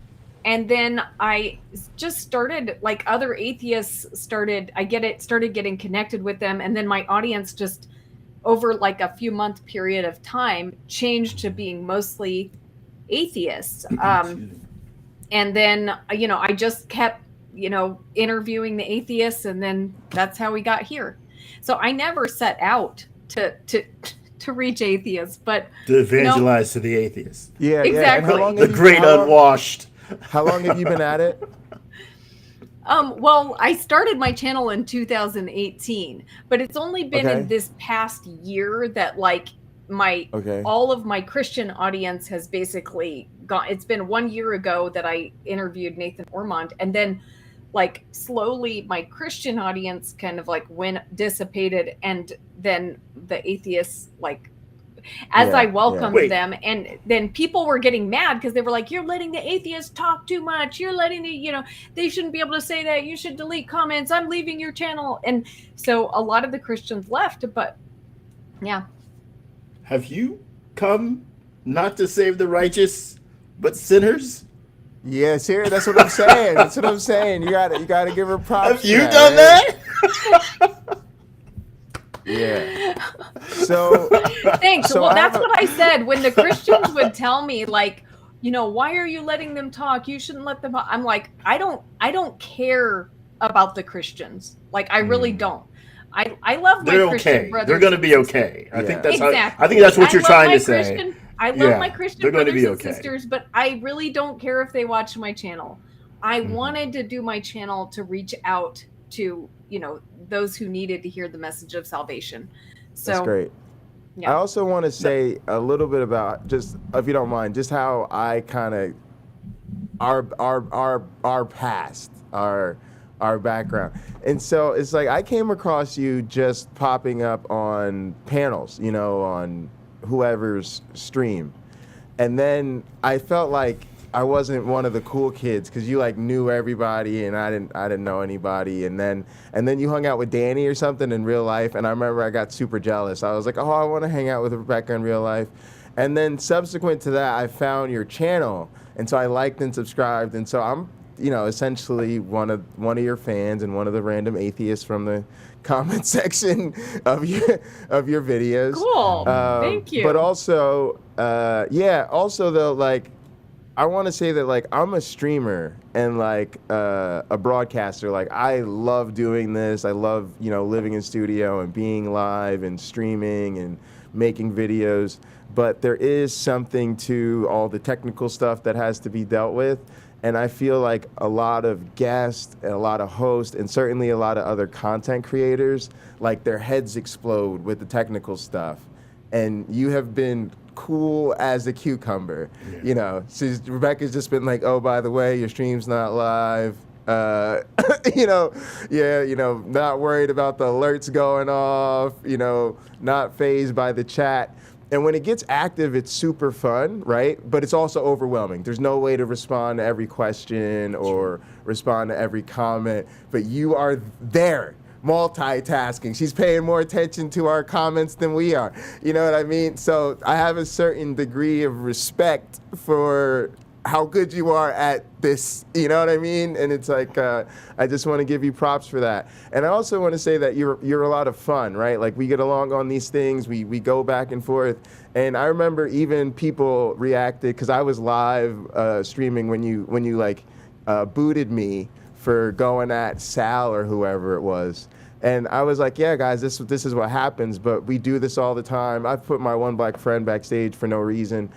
And then I just started, like other atheists started getting connected with them. And then my audience just over like a few month period of time changed to being mostly atheists. And then, you know, I just kept, you know, interviewing the atheists, and then that's how we got here. So I never set out to reach atheists, but to evangelize to the atheists. Yeah, exactly. Yeah. The great unwashed. How long have you been at it? Well, I started my channel in 2018, but it's only been in this past year that like all of my Christian audience has basically gone. It's been 1 year ago that I interviewed Nathan Ormond, and then like slowly my Christian audience kind of like dissipated, and then the atheists like as I welcomed them, and then people were getting mad because they were like, you're letting the atheists talk too much. You're letting they shouldn't be able to say that. You should delete comments. I'm leaving your channel. And so a lot of the Christians left, but yeah. Have you come not to save the righteous, but sinners? Yes, here. That's what I'm saying. That's what I'm saying. You gotta give her props. Have you done that? Yeah. So thanks. Well, that's what I said when the Christians would tell me, like, you know, why are you letting them talk? You shouldn't let them. I'm like, I don't care about the Christians. Like, I really don't. I love my Christian brothers. They're going to be okay. I think that's exactly. I think that's what you're trying to say. I love my Christian brothers and sisters, but I really don't care if they watch my channel. I wanted to do my channel to reach out to, you know, those who needed to hear the message of salvation. So that's great. Yeah. I also want to say a little bit about, just if you don't mind, just how I kind of our past, our background. And so it's like I came across you just popping up on panels, you know, on whoever's stream. And then I felt like I wasn't one of the cool kids because you like knew everybody and I didn't know anybody. And then you hung out with Danny or something in real life. And I remember I got super jealous. I was like, oh, I want to hang out with Rebekah in real life. And then subsequent to that, I found your channel. And so I liked and subscribed. And so I'm, essentially one of your fans and one of the random atheists from the comment section of your videos. Cool. Thank you. But also, also though, like, I want to say that like I'm a streamer and like a broadcaster. Like I love doing this. I love living in studio and being live and streaming and making videos. But there is something to all the technical stuff that has to be dealt with. And I feel like a lot of guests and a lot of hosts and certainly a lot of other content creators, like their heads explode with the technical stuff. And you have been cool as a cucumber. Yeah. Rebekah's just been like, oh, by the way, your stream's not live. Not worried about the alerts going off, not fazed by the chat. And when it gets active, it's super fun, right? But it's also overwhelming. There's no way to respond to every question or respond to every comment, but you are there, multitasking. She's paying more attention to our comments than we are. You know what I mean? So I have a certain degree of respect for how good you are at this, you know what I mean? And it's like, I just want to give you props for that. And I also want to say that you're a lot of fun, right? Like we get along on these things, we go back and forth. And I remember even people reacted, because I was live streaming when you like booted me for going at Sal or whoever it was. And I was like, yeah, guys, this is what happens, but we do this all the time. I've put my MyOneBlack Friend backstage for no reason.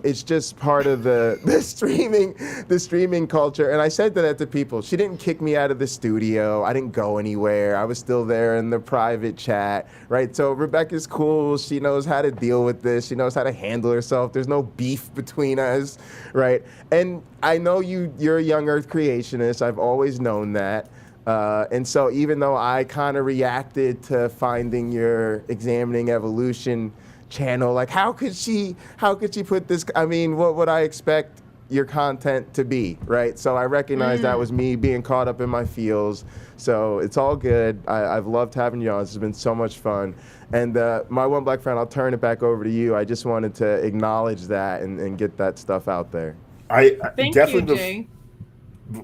It's just part of the streaming culture. And I said that to people. She didn't kick me out of the studio. I didn't go anywhere. I was still there in the private chat, right? So Rebekah's cool. She knows how to deal with this. She knows how to handle herself. There's no beef between us, right? And I know you're a young Earth creationist. I've always known that. And so even though I kind of reacted to finding your Examining Evolution channel, like how could she put this, I mean, what would I expect your content to be, right? So I recognize that was me being caught up in my feels. So it's all good. I've loved having you on. This has been so much fun. And MyOneBlack Friend, I'll turn it back over to you. I just wanted to acknowledge that and get that stuff out there. Thank you, Jay.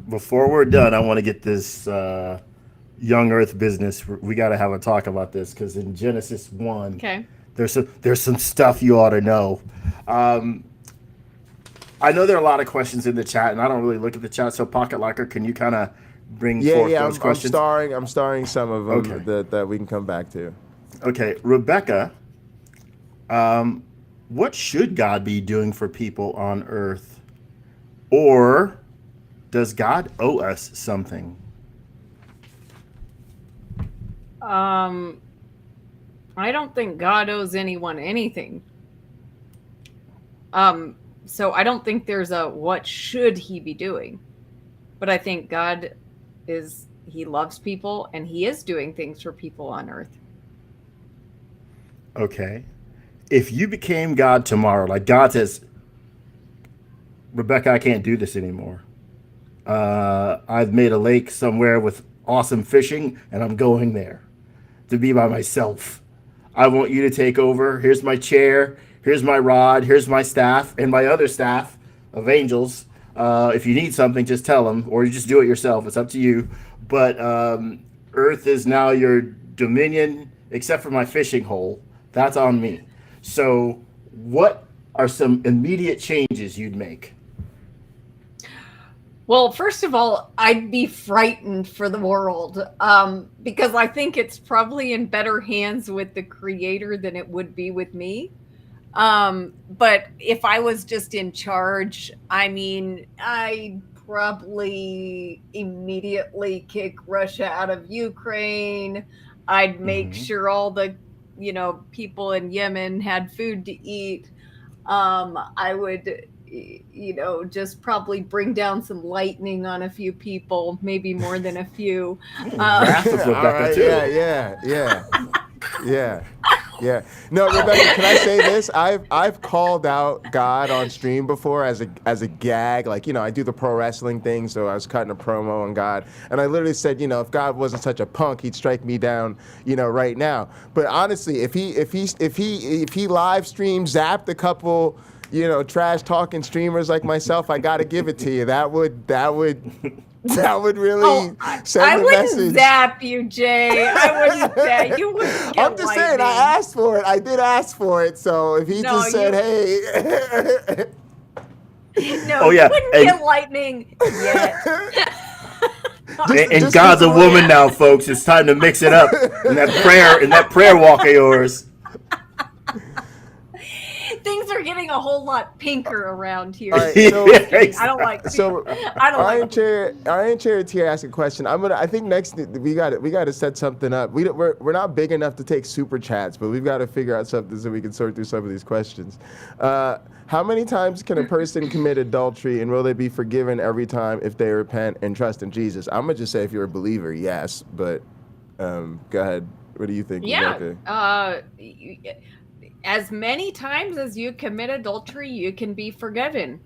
Before we're done, I want to get this young Earth business. We got to have a talk about this, because in Genesis 1, okay, there's some stuff you ought to know. I know there are a lot of questions in the chat, and I don't really look at the chat. So Pocket Locker, can you kind of bring forth those questions? I'm starring some of them that we can come back to. Okay, Rebekah, what should God be doing for people on Earth? Or does God owe us something? I don't think God owes anyone anything. So I don't think there's a what should he be doing. But I think God he loves people, and he is doing things for people on Earth. Okay. If you became God tomorrow, like God says, Rebekah, I can't do this anymore. I've made a lake somewhere with awesome fishing, and I'm going there to be by myself. I want you to take over. Here's my chair. Here's my rod. Here's my staff and my other staff of angels. If you need something, just tell them, or you just do it yourself. It's up to you. But Earth is now your dominion, except for my fishing hole. That's on me. So what are some immediate changes you'd make? Well, first of all, I'd be frightened for the world, because I think it's probably in better hands with the creator than it would be with me. But if I was just in charge, I mean, I'd probably immediately kick Russia out of Ukraine. I'd make sure all the, people in Yemen had food to eat. I would, just probably bring down some lightning on a few people, maybe more than a few. All right, yeah. Yeah. No, Rebekah, can I say this? I've called out God on stream before as a gag. Like, I do the pro wrestling thing, so I was cutting a promo on God. And I literally said, if God wasn't such a punk, he'd strike me down, right now. But honestly, if he live stream zapped a couple, trash talking streamers like myself, I gotta give it to you. That would really send I a wouldn't message. Zap you, Jay. I wouldn't zap you. Wouldn't get I'm just saying, I asked for it. I did ask for it. So if he just said, hey. No, you wouldn't get lightning yet. And God's a woman now, folks. It's time to mix it up in that prayer walk of yours. Things are getting a whole lot pinker around here. All right, so, I don't like. So I don't Iron like. Chair here ask a question. I think next we got to set something up. We're not big enough to take super chats, but we've got to figure out something so we can sort through some of these questions. How many times can a person commit adultery, and will they be forgiven every time if they repent and trust in Jesus? I'm gonna just say if you're a believer, yes. But go ahead. What do you think? Yeah. As many times as you commit adultery, you can be forgiven.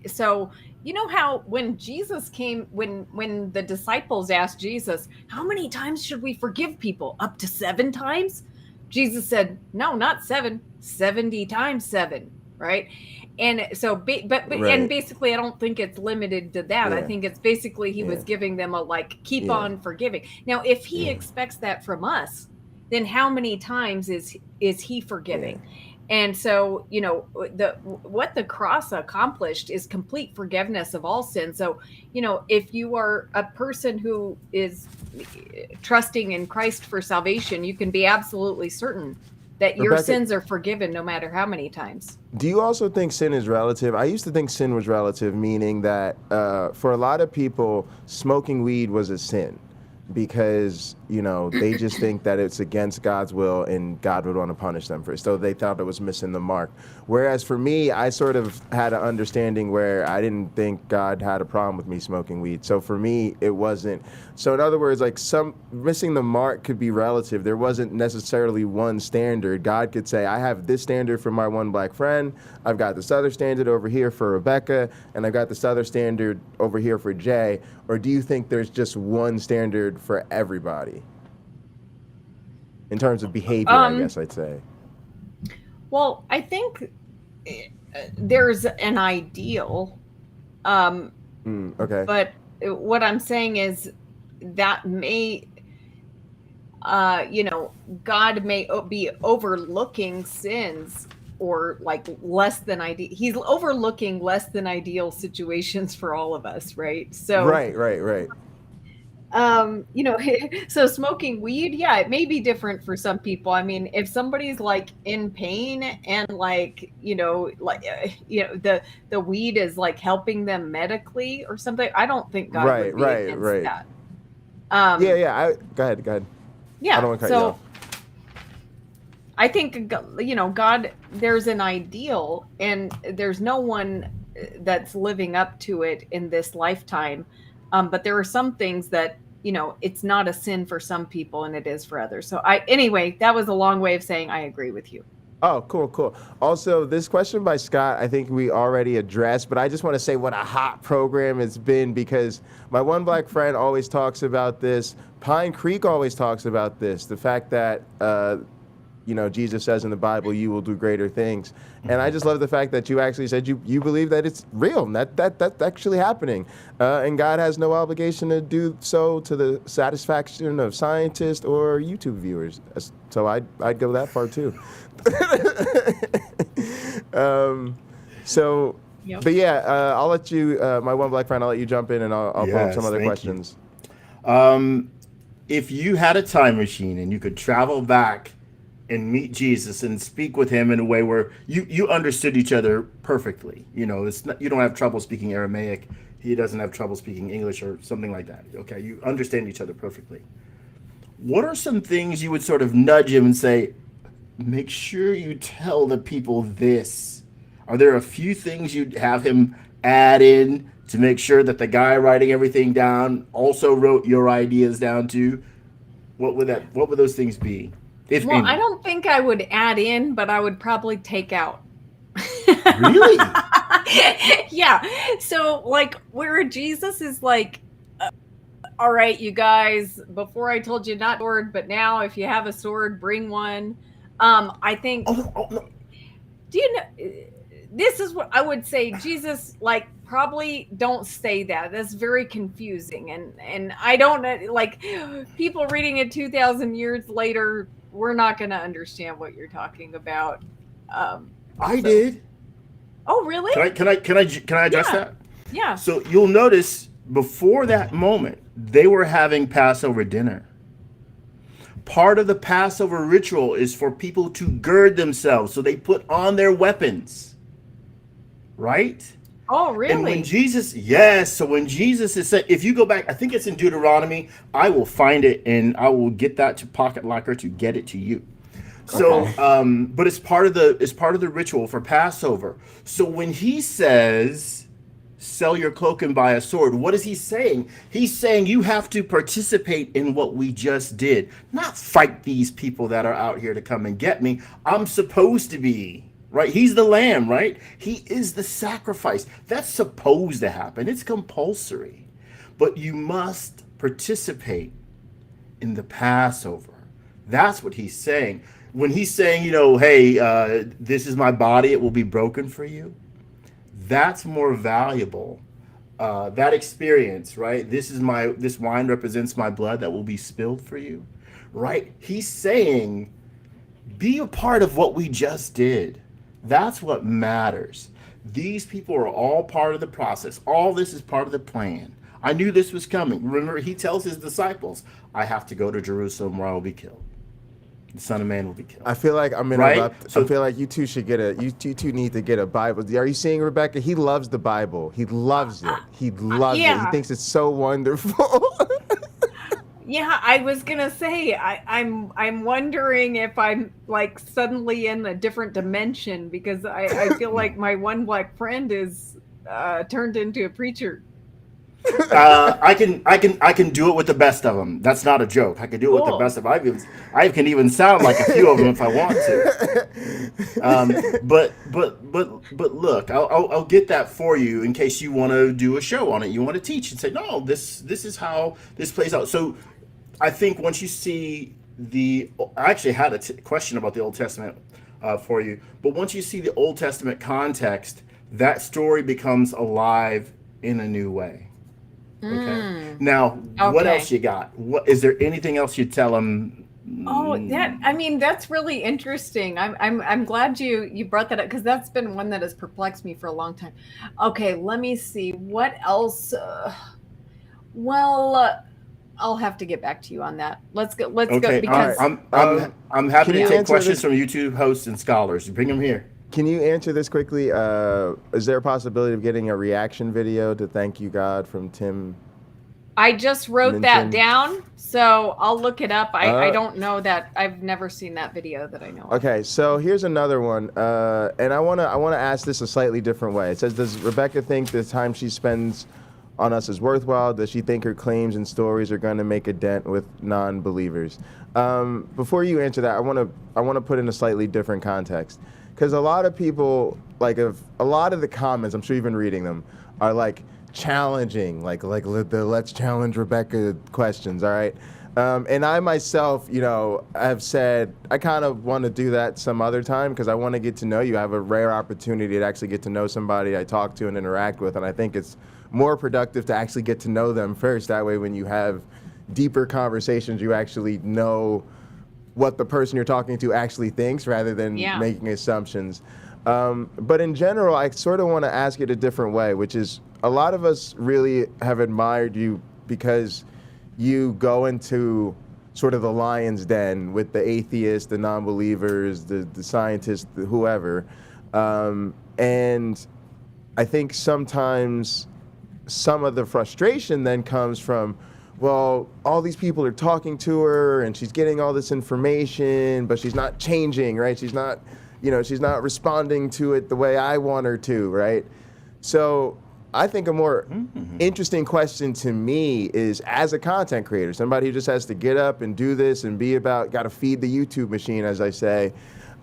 So you know how when Jesus came, when the disciples asked Jesus, how many times should we forgive people? Up to 7 times? Jesus said, no, not 7, 70 times 7, right? And so, and basically, I don't think it's limited to that. I think it's basically he was giving them a keep on forgiving. Now, if he expects that from us, then how many times is he forgiving? And so, what the cross accomplished is complete forgiveness of all sin. So, if you are a person who is trusting in Christ for salvation, you can be absolutely certain that your sins are forgiven no matter how many times. Do you also think sin is relative? I used to think sin was relative, meaning that for a lot of people, smoking weed was a sin. Because, they just think that it's against God's will and God would want to punish them for it. So they thought it was missing the mark. Whereas for me, I sort of had an understanding where I didn't think God had a problem with me smoking weed. So for me, it wasn't. So in other words, some missing the mark could be relative. There wasn't necessarily one standard. God could say, I have this standard for MyOneBlack Friend. I've got this other standard over here for Rebekah. And I've got this other standard over here for Jay. Or do you think there's just one standard for everybody in terms of behavior, I guess I'd say? Well, I think there's an ideal. Okay. But what I'm saying is that may, God may be overlooking sins or less than ideal. He's overlooking less than ideal situations for all of us, right? So right. So smoking weed, it may be different for some people. I mean, if somebody's in pain and the weed is helping them medically or something, I don't think God would be against that. Go ahead. Yeah. I don't want to cut you off. I think, God, there's an ideal and there's no one that's living up to it in this lifetime. But there are some things that, it's not a sin for some people and it is for others. So anyway, that was a long way of saying I agree with you. Oh, cool. Also, this question by Scott, I think we already addressed, but I just want to say what a hot program it's been because MyOneBlack Friend always talks about this. Pine Creek always talks about this. The fact that, Jesus says in the Bible, you will do greater things. And I just love the fact that you actually said you believe that it's real, and that's actually happening. And God has no obligation to do so to the satisfaction of scientists or YouTube viewers. So I'd go that far too. Yep. But yeah, I'll let you, MyOneBlack Friend, I'll let you jump in and I'll pull up some other questions. If you had a time machine and you could travel back and meet Jesus and speak with him in a way where you understood each other perfectly, it's not, you don't have trouble speaking Aramaic, he doesn't have trouble speaking English or something like that. Okay, you understand each other perfectly. What are some things you would sort of nudge him and say, make sure you tell the people this? Are there a few things you'd have him add in to make sure that the guy writing everything down also wrote your ideas down too? What would those things be? If Well, any. I don't think I would add in, but I would probably take out. Really? Yeah. So, like, where Jesus is like, all right, you guys, before I told you not sword, but now if you have a sword, bring one. I think, No. do you know, this is what I would say. Jesus, like, probably don't say that. That's very confusing. And I don't know, like, people reading it 2,000 years later, we're not going to understand what you're talking about. I did. Oh, really? Can I address Yeah. that? Yeah. So you'll notice before that moment, they were having Passover dinner. Part of the Passover ritual is for people to gird themselves. So they put on their weapons. Right? Oh, really? And when Jesus, yes, so when Jesus is said, if you go back, I think it's in Deuteronomy, I will find it and I will get that to Pocket Locker to get it to you. So, but it's part of the ritual for Passover. So when he says, sell your cloak and buy a sword, what is he saying? He's saying you have to participate in what we just did, not fight these people that are out here to come and get me. I'm supposed to be. Right? He's the lamb, right? He is the sacrifice. That's supposed to happen. It's compulsory. But you must participate in the Passover. That's what he's saying. When he's saying, hey, this is my body, it will be broken for you. That's more valuable. That experience, right? This wine represents my blood that will be spilled for you, right? He's saying, be a part of what we just did. That's what matters. These people are all part of the process. All this is part of the plan. I knew this was coming. Remember, he tells his disciples, I have to go to Jerusalem where I will be killed. The Son of Man will be killed. I feel like I'm Right? So- I feel like you two should you two need to get a Bible. Are you seeing Rebekah? He loves the Bible. He loves it. He loves it. Yeah. He thinks it's so wonderful. Yeah, I was gonna say I'm wondering if I'm like suddenly in a different dimension because I feel like my one black friend is turned into a preacher. I can do it with the best of them. That's not a joke. I can do it with the Cool. best of them. I can even sound like a few of them if I want to. But look, I'll get that for you in case you want to do a show on it. You want to teach and say, no, this is how this plays out. So I think once you see I actually had a question about the Old Testament for you, but once you see the Old Testament context, that story becomes alive in a new way. Okay. Now, what Okay. else you got? What is there anything else you tell them? Oh, that's really interesting. I'm glad you brought that up because that's been one that has perplexed me for a long time. Okay, let me see what else. I'll have to get back to you on that. Let's go Okay, because I'm happy Can to you take answer questions this? from YouTube hosts and scholars. Bring them here. Can you answer this quickly? Is there a possibility of getting a reaction video to Thank You God from Tim? I just wrote that Mention- down, so I'll look it up. I don't know that. I've never seen that video that I know of. Okay, so here's another one, and I wanna ask this a slightly different way. It says, does Rebekah think the time she spends on us is worthwhile? Does she think her claims and stories are going to make a dent with non-believers? Before you answer that, I want to put in a slightly different context, because a lot of people, like, a lot of the comments, I'm sure you've been reading them, are like challenging, like the let's challenge Rebekah questions. All right. And I myself, have said I kind of want to do that some other time because I want to get to know you. I have a rare opportunity to actually get to know somebody I talk to and interact with, and I think it's more productive to actually get to know them first. That way, when you have deeper conversations, you actually know what the person you're talking to actually thinks rather than making assumptions. But in general, I sort of want to ask it a different way, which is a lot of us really have admired you because you go into sort of the lion's den with the atheists, the non-believers, the scientists, whoever. And I think sometimes some of the frustration then comes from, well, all these people are talking to her and she's getting all this information, but she's not changing, right? She's not responding to it the way I want her to, right? So I think a more interesting question to me is, as a content creator, somebody who just has to get up and do this and got to feed the YouTube machine, as I say.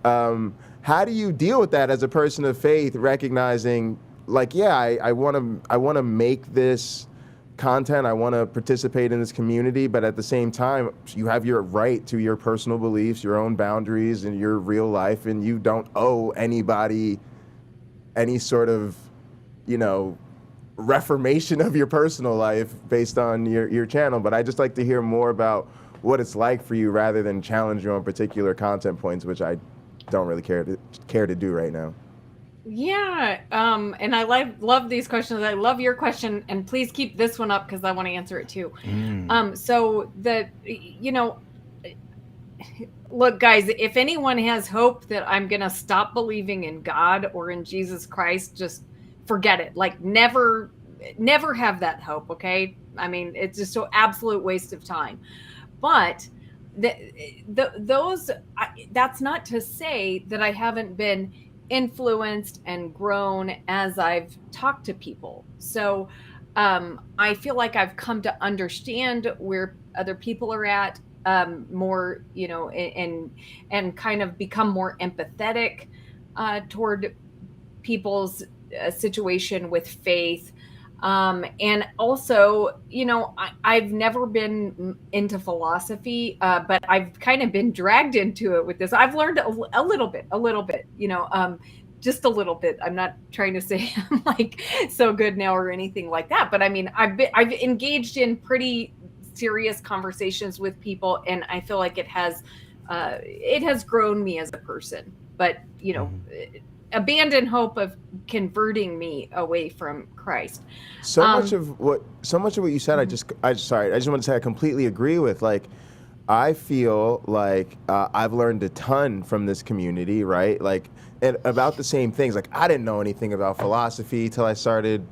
How do you deal with that as a person of faith, recognizing, like, yeah, I want to make this content, I want to participate in this community, but at the same time, you have your right to your personal beliefs, your own boundaries, and your real life, and you don't owe anybody any sort of, reformation of your personal life based on your channel. But I just like to hear more about what it's like for you, rather than challenge you on particular content points, which I don't really care to do right now. Yeah, and I love these questions. I love your question, and please keep this one up because I want to answer it too. So look, guys, if anyone has hope that I'm gonna stop believing in God or in Jesus Christ, just forget it. Like, never have that hope. Okay, I mean, it's just an absolute waste of time. But that's not to say that I haven't been influenced and grown as I've talked to people. So I feel like I've come to understand where other people are at more, and kind of become more empathetic toward people's situation with faith. And also, I've never been into philosophy, but I've kind of been dragged into it with this. I've learned a little bit, just a little bit. I'm not trying to say I'm like so good now or anything like that, but I mean, I've engaged in pretty serious conversations with people, and I feel like it has grown me as a person. But abandon hope of converting me away from Christ. So much of what you said, I just want to say I completely agree with. Like, I feel like I've learned a ton from this community, right? Like, and about the same things. Like, I didn't know anything about philosophy till I started,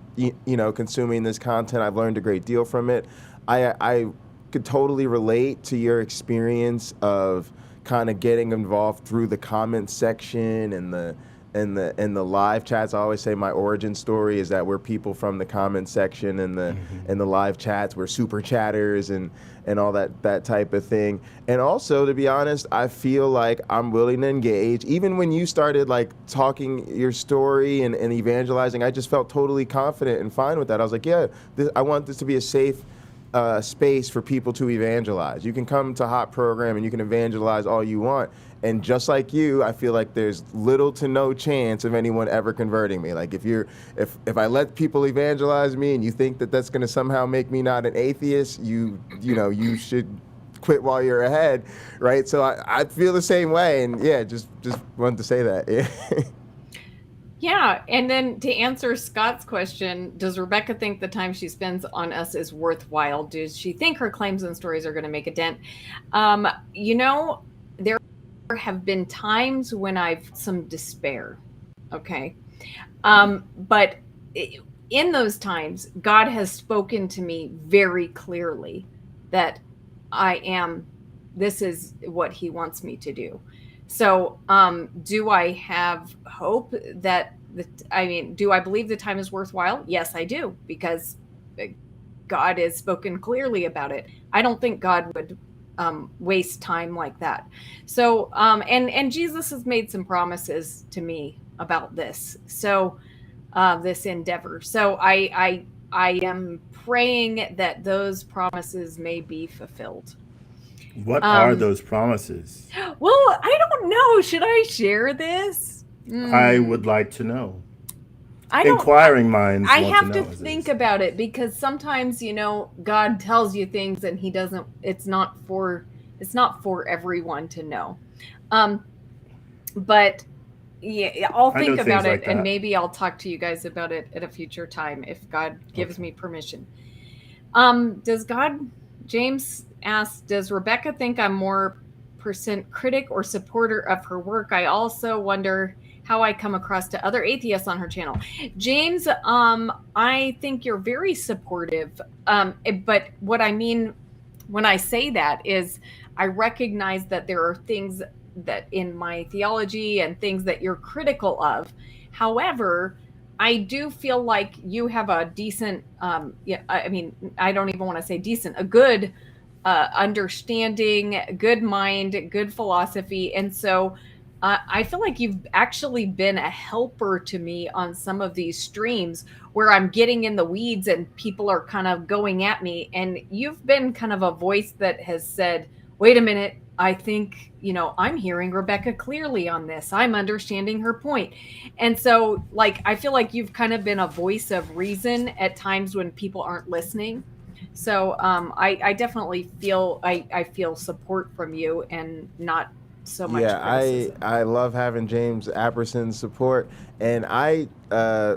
consuming this content. I've learned a great deal from it. I could totally relate to your experience of kind of getting involved through the comment section and the live chats. I always say my origin story is that we're people from the comment section and the live chats. We're super chatters and all that type of thing. And also, to be honest, I feel like I'm willing to engage. Even when you started like talking your story and evangelizing, I just felt totally confident and fine with that. I was like, yeah, I want this to be a safe space for people to evangelize. You can come to Hot Program and you can evangelize all you want. And just like you, I feel like there's little to no chance of anyone ever converting me. Like, if I let people evangelize me and you think that that's going to somehow make me not an atheist, you should quit while you're ahead, right? So I feel the same way, and yeah, just wanted to say that. Yeah. Yeah, and then to answer Scott's question, does Rebekah think the time she spends on us is worthwhile? Does she think her claims and stories are going to make a dent? There have been times when I've some despair, okay? But in those times, God has spoken to me very clearly that this is what he wants me to do. So, do I have hope do I believe the time is worthwhile? Yes, I do, because God has spoken clearly about it. I don't think God would waste time like that. So, and Jesus has made some promises to me about this. So, this endeavor. So I am praying that those promises may be fulfilled. What are those promises? Well, I don't know. Should I share this? I would like to know. Inquiring minds. I have to think about it, because sometimes, God tells you things and he doesn't, it's not for everyone to know. But yeah, I'll think about it, and maybe I'll talk to you guys about it at a future time if God gives me permission. James asks, does Rebekah think I'm more % critic or supporter of her work? I also wonder how I come across to other atheists on her channel. James, I think you're very supportive. But what I mean when I say that is I recognize that there are things that in my theology and things that you're critical of. However, I do feel like you have a decent, yeah, I mean, I don't even want to say decent, a good understanding, good mind, good philosophy. And so I feel like you've actually been a helper to me on some of these streams where I'm getting in the weeds and people are kind of going at me. And you've been kind of a voice that has said, wait a minute, I think, I'm hearing Rebekah clearly on this. I'm understanding her point. And so, like, I feel like you've kind of been a voice of reason at times when people aren't listening. So I definitely feel I feel support from you and not so much criticism. I love having James Apperson's support, and I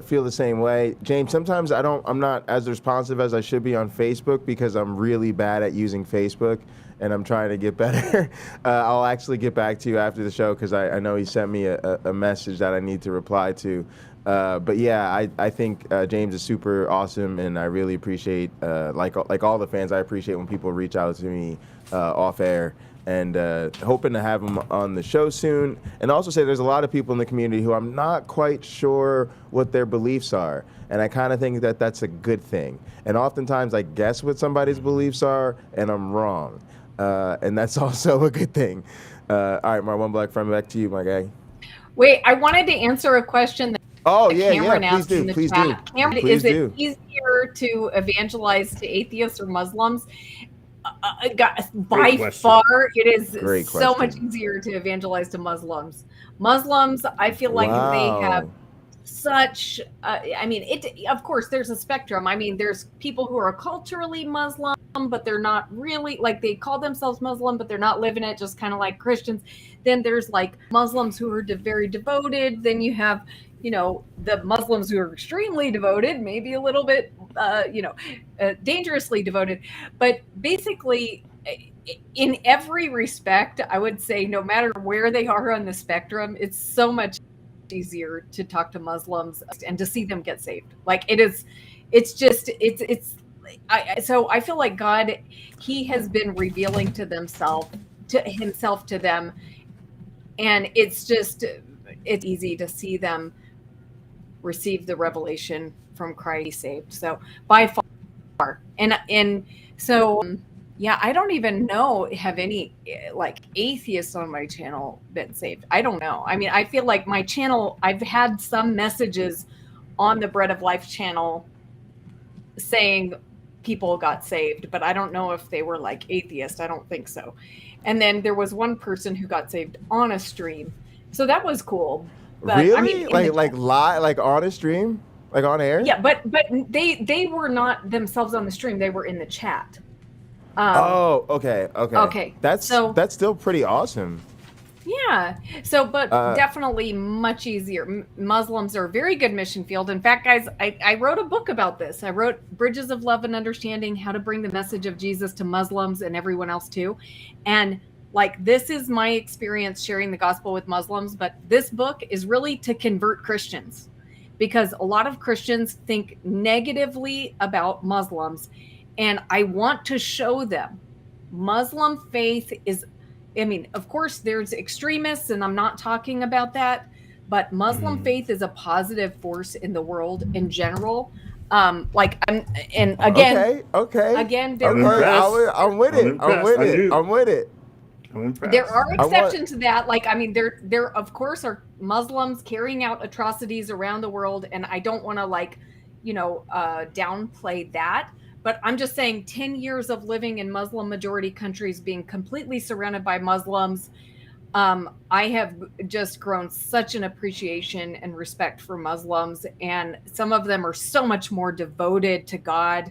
feel the same way. James, sometimes I'm not as responsive as I should be on Facebook because I'm really bad at using Facebook, and I'm trying to get better. I'll actually get back to you after the show because I know he sent me a message that I need to reply to. But yeah, I think James is super awesome, and I really appreciate, like all the fans, I appreciate when people reach out to me off air, and hoping to have him on the show soon. And also say there's a lot of people in the community who I'm not quite sure what their beliefs are, and I kind of think that that's a good thing. And oftentimes I guess what somebody's beliefs are, and I'm wrong, and that's also a good thing. All right, my one black friend, back to you, my guy. Wait, I wanted to answer a question that Oh, yeah, Cameron please asked in do, the please chat. do. Cameron, Please is it do. easier to evangelize to atheists or Muslims? By Great question. far, it is Great so much question. easier to evangelize to Muslims. Muslims, I feel like they have Wow. such of course there's a spectrum. I mean, there's people who are culturally Muslim, but they're not really, like, they call themselves Muslim, but they're not living it, just kind of like Christians. Then there's like Muslims who are very devoted. Then you have the Muslims who are extremely devoted, maybe a little bit dangerously devoted. But basically, in every respect, I would say no matter where they are on the spectrum, it's so much easier to talk to Muslims and to see them get saved. Like, so I feel like God, he has been revealing to himself to them, and it's easy to see them receive the revelation from Christ saved. So by far, and so yeah, I don't even know, have any like atheists on my channel been saved? I don't know. I mean, I feel like my channel, I've had some messages on the Bread of Life channel saying people got saved, but I don't know if they were like atheists. I don't think so. And then there was one person who got saved on a stream, so that was cool. But Really? I mean, like live, like on a stream, like on air? yeah, but they were not themselves on the stream. They were in the chat. Oh, okay. Okay, That's still pretty awesome. Yeah. So, but definitely much easier. Muslims are a very good mission field. In fact, guys, I wrote a book about this. I wrote Bridges of Love and Understanding, how to bring the message of Jesus to Muslims and everyone else too. And like, this is my experience sharing the gospel with Muslims, but this book is really to convert Christians, because a lot of Christians think negatively about Muslims. And I want to show them Muslim faith is, I mean, of course, there's extremists, and I'm not talking about that, but Muslim faith is a positive force in the world in general. And again, okay. Again, I'm with it. I'm impressed. there are exceptions to that. Like, I mean, there of course are Muslims carrying out atrocities around the world, and I don't want to downplay that. But I'm just saying, 10 years of living in Muslim majority countries, being completely surrounded by Muslims, I have just grown such an appreciation and respect for Muslims. And some of them are so much more devoted to God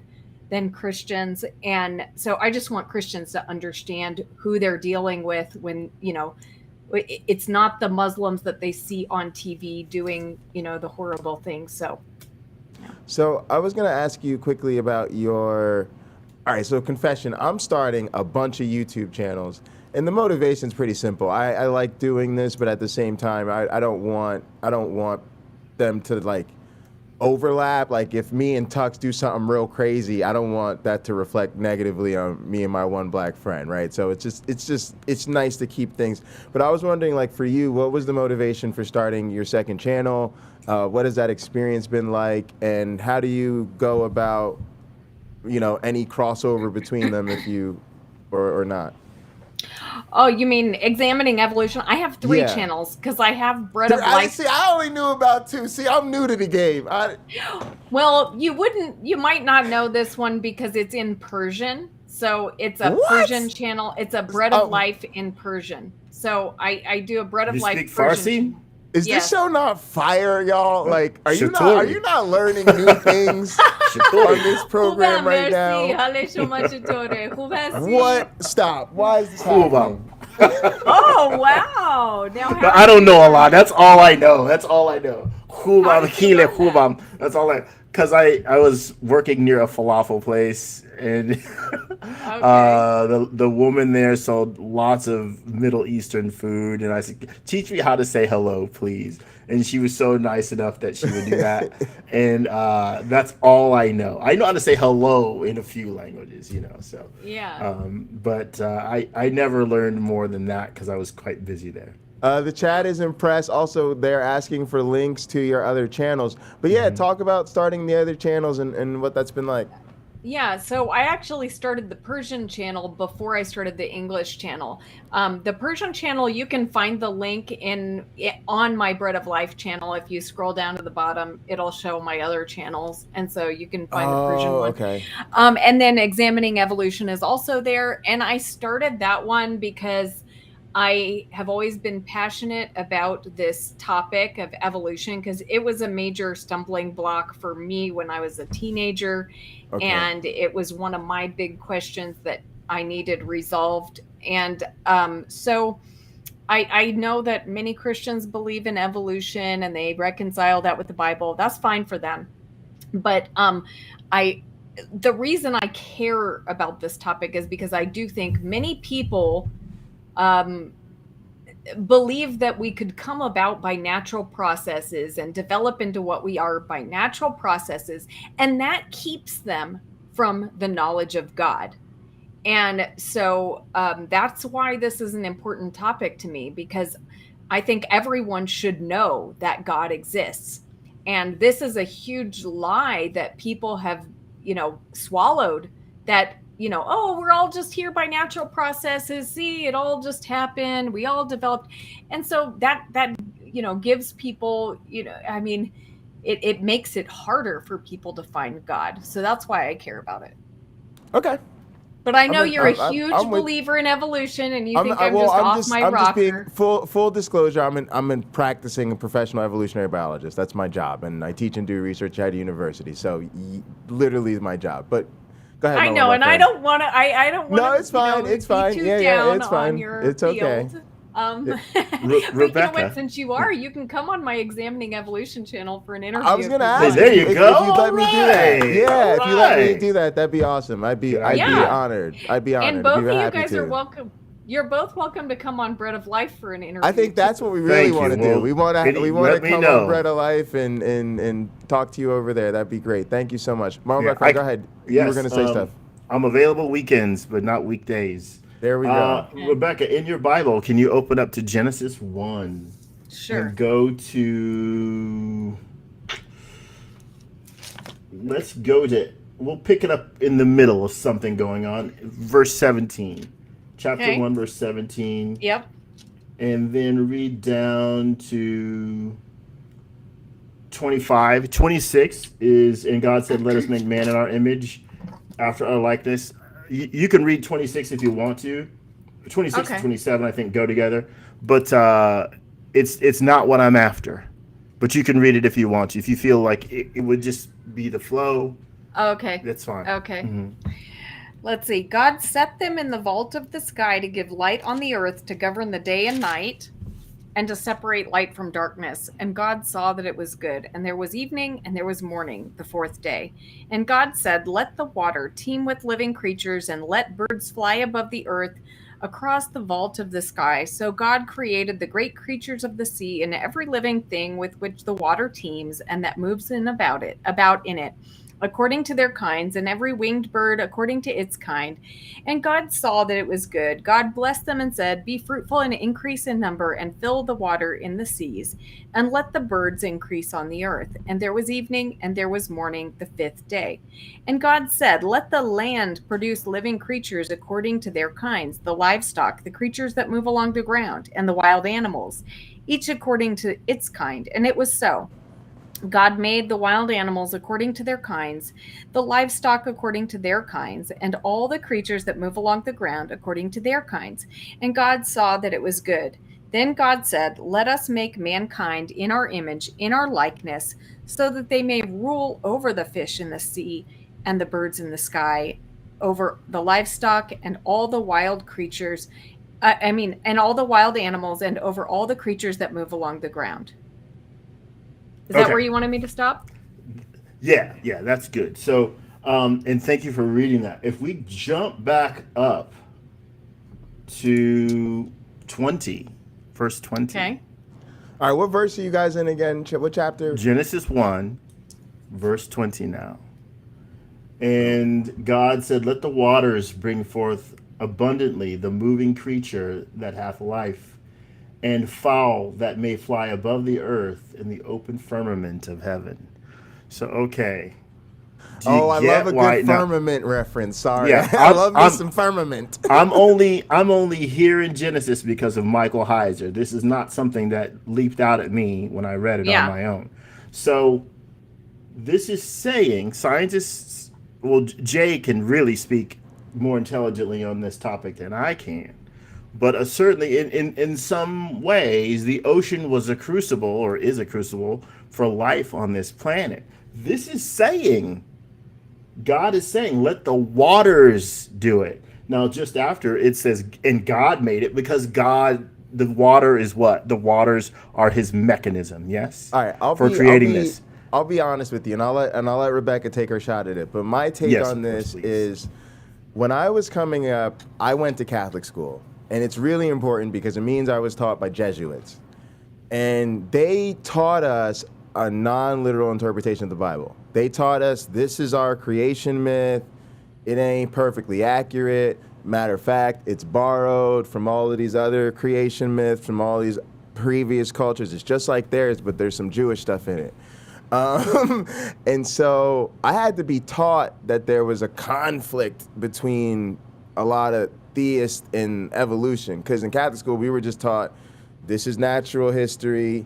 than Christians. And so I just want Christians to understand who they're dealing with when, it's not the Muslims that they see on TV doing, the horrible things. So I was going to ask you quickly about all right, so confession, I'm starting a bunch of YouTube channels, and the motivation's pretty simple. I like doing this, but at the same time, I don't want them to like overlap. Like, if me and Tux do something real crazy, I don't want that to reflect negatively on me and my one black friend, right? So it's nice to keep things. But I was wondering, like, for you, what was the motivation for starting your second channel? What has that experience been like, and how do you go about, any crossover between them if you, or not? Oh, you mean examining evolution? I have 3 Yeah. channels because I have Bread of I Life. only knew about 2. See, I'm new to the game. Well, you might not know this one because it's in Persian. So it's a What? Persian channel. It's a Bread of Life in Persian. So I do a Bread of You Life speak Persian. Farsi? Is Yes. this show not fire, y'all? Like, are you Shatori. not learning new things on this program right now? What? Stop. Why is this happening? Oh, wow. Now But I don't know a lot. That's all I know. That's all I know. That's all because I was working near a falafel place, and the woman there sold lots of Middle Eastern food, and I said, "Teach me how to say hello, please." And she was so nice enough that she would do that, and that's all I know. I know how to say hello in a few languages, So Yeah. but I never learned more than that because I was quite busy there. The chat is impressed. Also, they're asking for links to your other channels. But yeah, talk about starting the other channels and what that's been like. Yeah, so I actually started the Persian channel before I started the English channel. The Persian channel, you can find the link on my Bread of Life channel. If you scroll down to the bottom, it'll show my other channels, and so you can find the Persian one. Okay. And then Examining Evolution is also there, and I started that one because I have always been passionate about this topic of evolution because it was a major stumbling block for me when I was a teenager. Okay. And it was one of my big questions that I needed resolved. And so I know that many Christians believe in evolution and they reconcile that with the Bible. That's fine for them. But the reason I care about this topic is because I do think many people believe that we could come about by natural processes and develop into what we are by natural processes, and that keeps them from the knowledge of God. And so that's why this is an important topic to me, because I think everyone should know that God exists. And this is a huge lie that people have, swallowed, that oh, we're all just here by natural processes. See, it all just happened. We all developed. And so that gives people, it makes it harder for people to find God. So that's why I care about it. Okay. But I know you're a huge believer in evolution, and you think I'm just off my rocker. I'm just being full disclosure. I'm in practicing a professional evolutionary biologist. That's my job, and I teach and do research at a university. So literally my job. But go ahead. I know, and I don't want to. I don't want to. No, it's fine. It's fine. Yeah, it's fine. It's okay. Rebekah, since you can come on my Examining Evolution channel for an interview. I was going to ask. There you go. If you'd let me do that. Yeah, if you let me do that, that'd be awesome. I'd be honored. I'd be honored. And both of you guys are welcome. You're both welcome to come on Bread of Life for an interview. I think that's what we really want to do. We want to come on Bread of Life and talk to you over there. That'd be great. Thank you so much. MyOneBlack Friend, go ahead. Yes, you were going to say stuff. I'm available weekends, but not weekdays. There we go. Rebekah, in your Bible, can you open up to Genesis 1? Sure. And go to... Let's go to... We'll pick it up in the middle of something going on. Verse 17. Chapter 1, verse 17. Yep. And then read down to 25. 26 is, and God said, let us make man in our image, after our likeness. You can read 26 if you want to. 26 and 27, I think, go together. But it's not what I'm after. But you can read it if you want to. If you feel like it would just be the flow. Okay. That's fine. Okay. Mm-hmm. Let's see. God set them in the vault of the sky to give light on the earth, to govern the day and night, and to separate light from darkness. And God saw that it was good. And there was evening and there was morning, the fourth day. And God said, let the water teem with living creatures, and let birds fly above the earth across the vault of the sky. So God created the great creatures of the sea and every living thing with which the water teems and that moves about in it. according to their kinds, and every winged bird according to its kind. And God saw that it was good. God blessed them and said, "Be fruitful and increase in number, and fill the water in the seas, and let the birds increase on the earth." And there was evening, and there was morning, the fifth day. And God said, "Let the land produce living creatures according to their kinds, the livestock, the creatures that move along the ground, and the wild animals, each according to its kind." And it was so. God made the wild animals according to their kinds, the livestock according to their kinds, and all the creatures that move along the ground according to their kinds. And God saw that it was good. Then God said, "Let us make mankind in our image, in our likeness, so that they may rule over the fish in the sea and the birds in the sky, over the livestock and all the wild creatures, and all the wild animals, and over all the creatures that move along the ground." Is that where you wanted me to stop? Yeah, that's good. So, and thank you for reading that. If we jump back up to 20, verse 20. Okay. All right, what verse are you guys in again? What chapter? Genesis 1, verse 20 now. And God said, "Let the waters bring forth abundantly the moving creature that hath life, and fowl that may fly above the earth in the open firmament of heaven." So, okay. I love a good firmament reference. Sorry. Yeah, I love me some firmament. I'm only here in Genesis because of Michael Heiser. This is not something that leaped out at me when I read it on my own. So this is saying scientists, well, Jay can really speak more intelligently on this topic than I can. But certainly in some ways, the ocean was a crucible, or is a crucible, for life on this planet. This is saying, God is saying, let the waters do it. Now, just after it says, and God made it, because God, the water is what? The waters are his mechanism, yes? All right, for creating this. I'll be honest with you, and I'll let Rebekah take her shot at it. But my take on this is, when I was coming up, I went to Catholic school. And it's really important because it means I was taught by Jesuits. And they taught us a non-literal interpretation of the Bible. They taught us this is our creation myth. It ain't perfectly accurate. Matter of fact, it's borrowed from all of these other creation myths, from all these previous cultures. It's just like theirs, but there's some Jewish stuff in it. And so I had to be taught that there was a conflict between a lot of theist and evolution, because in Catholic school we were just taught this is natural history,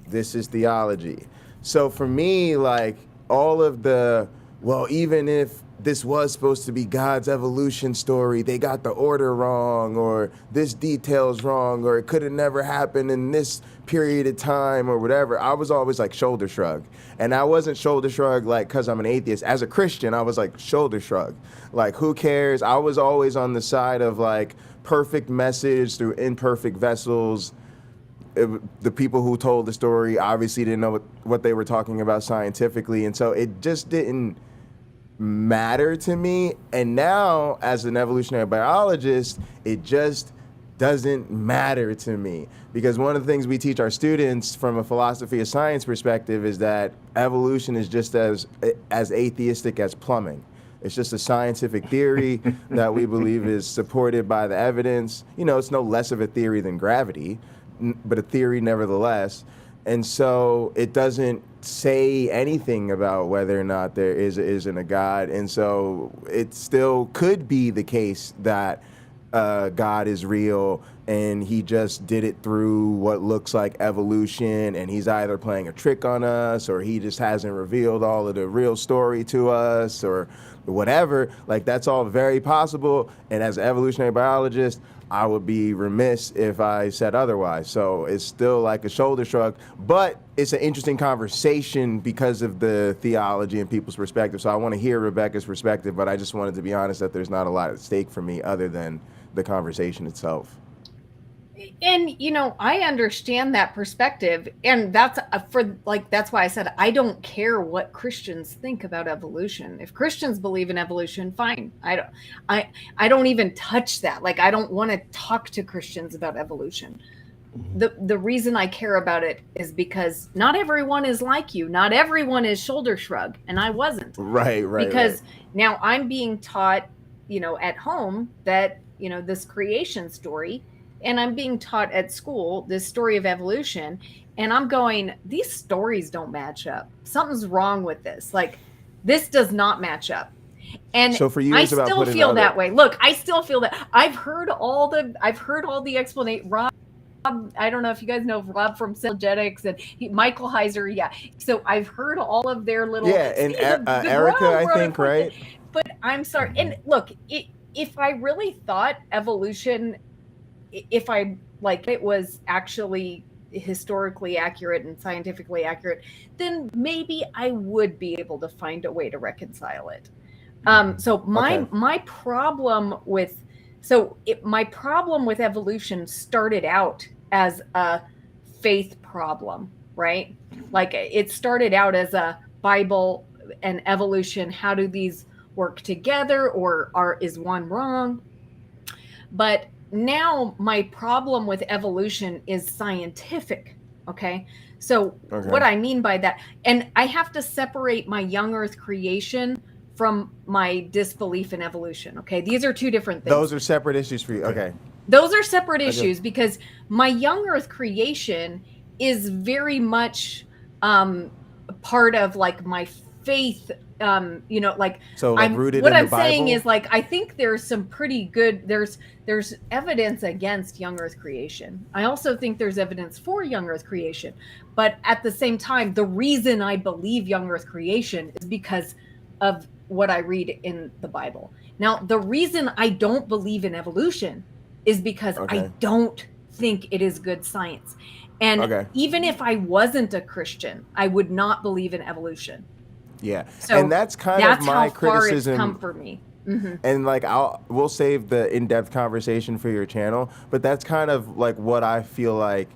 this is theology. So for me, like, all of the, well, even if this was supposed to be God's evolution story, they got the order wrong, or this detail's wrong, or it could have never happened in this period of time, or whatever, I was always like shoulder shrug. And I wasn't shoulder shrug like because I'm an atheist. As a Christian, I was like shoulder shrug. Like, who cares? I was always on the side of like perfect message through imperfect vessels. The people who told the story obviously didn't know what they were talking about scientifically. And so it just didn't matter to me. And now, as an evolutionary biologist, it just doesn't matter to me, because one of the things we teach our students from a philosophy of science perspective is that evolution is just as atheistic as plumbing. It's just a scientific theory that we believe is supported by the evidence. You know, it's no less of a theory than gravity, but a theory nevertheless. And so it doesn't say anything about whether or not there isn't a God. And so it still could be the case that God is real, and he just did it through what looks like evolution, and he's either playing a trick on us, or he just hasn't revealed all of the real story to us, or whatever. Like, that's all very possible. And as an evolutionary biologist, I would be remiss if I said otherwise. So it's still like a shoulder shrug, but it's an interesting conversation because of the theology and people's perspective. So I want to hear Rebekah's perspective, but I just wanted to be honest that there's not a lot at stake for me other than the conversation itself. And, you know, I understand that perspective. And that's that's why I said, I don't care what Christians think about evolution. If Christians believe in evolution, fine. I don't even touch that. Like, I don't want to talk to Christians about evolution. the reason I care about it is because not everyone is like you. Not everyone is shoulder shrug, and I wasn't. Right. Because now I'm being taught, at home that, this creation story, and I'm being taught at school this story of evolution, and I'm going, these stories don't match up. Something's wrong with this. Like, this does not match up. And so for you, I it's about still putting feel other... that way. Look, I still feel that. I've heard all the explanation. Rob, I don't know if you guys know Rob from Apologetics and Michael Heiser. Yeah. So I've heard all of their little. Yeah, and Erica, I think, right? But I'm sorry. And look, if I really thought evolution, if I it was actually historically accurate and scientifically accurate, then maybe I would be able to find a way to reconcile it. So my problem with evolution started out as a faith problem, right? Like, it started out as a Bible and evolution. How do these work together, or is one wrong? But now my problem with evolution is scientific. Okay. So what I mean by that, and I have to separate my young earth creation from my disbelief in evolution. Okay. These are two different things. Those are separate issues for you. Okay. Those are separate issues because my young earth creation is very much part of my faith. So rooted what in I'm the Bible? saying is I think there's some pretty good, there's evidence against young earth creation. I also think there's evidence for young earth creation, but at the same time, the reason I believe young earth creation is because of what I read in the Bible. Now, the reason I don't believe in evolution is because I don't think it is good science. And even if I wasn't a Christian, I would not believe in evolution. Yeah. So and that's kind of my criticism. Come for me. Mm-hmm. And we'll save the in-depth conversation for your channel, but that's kind of what I feel like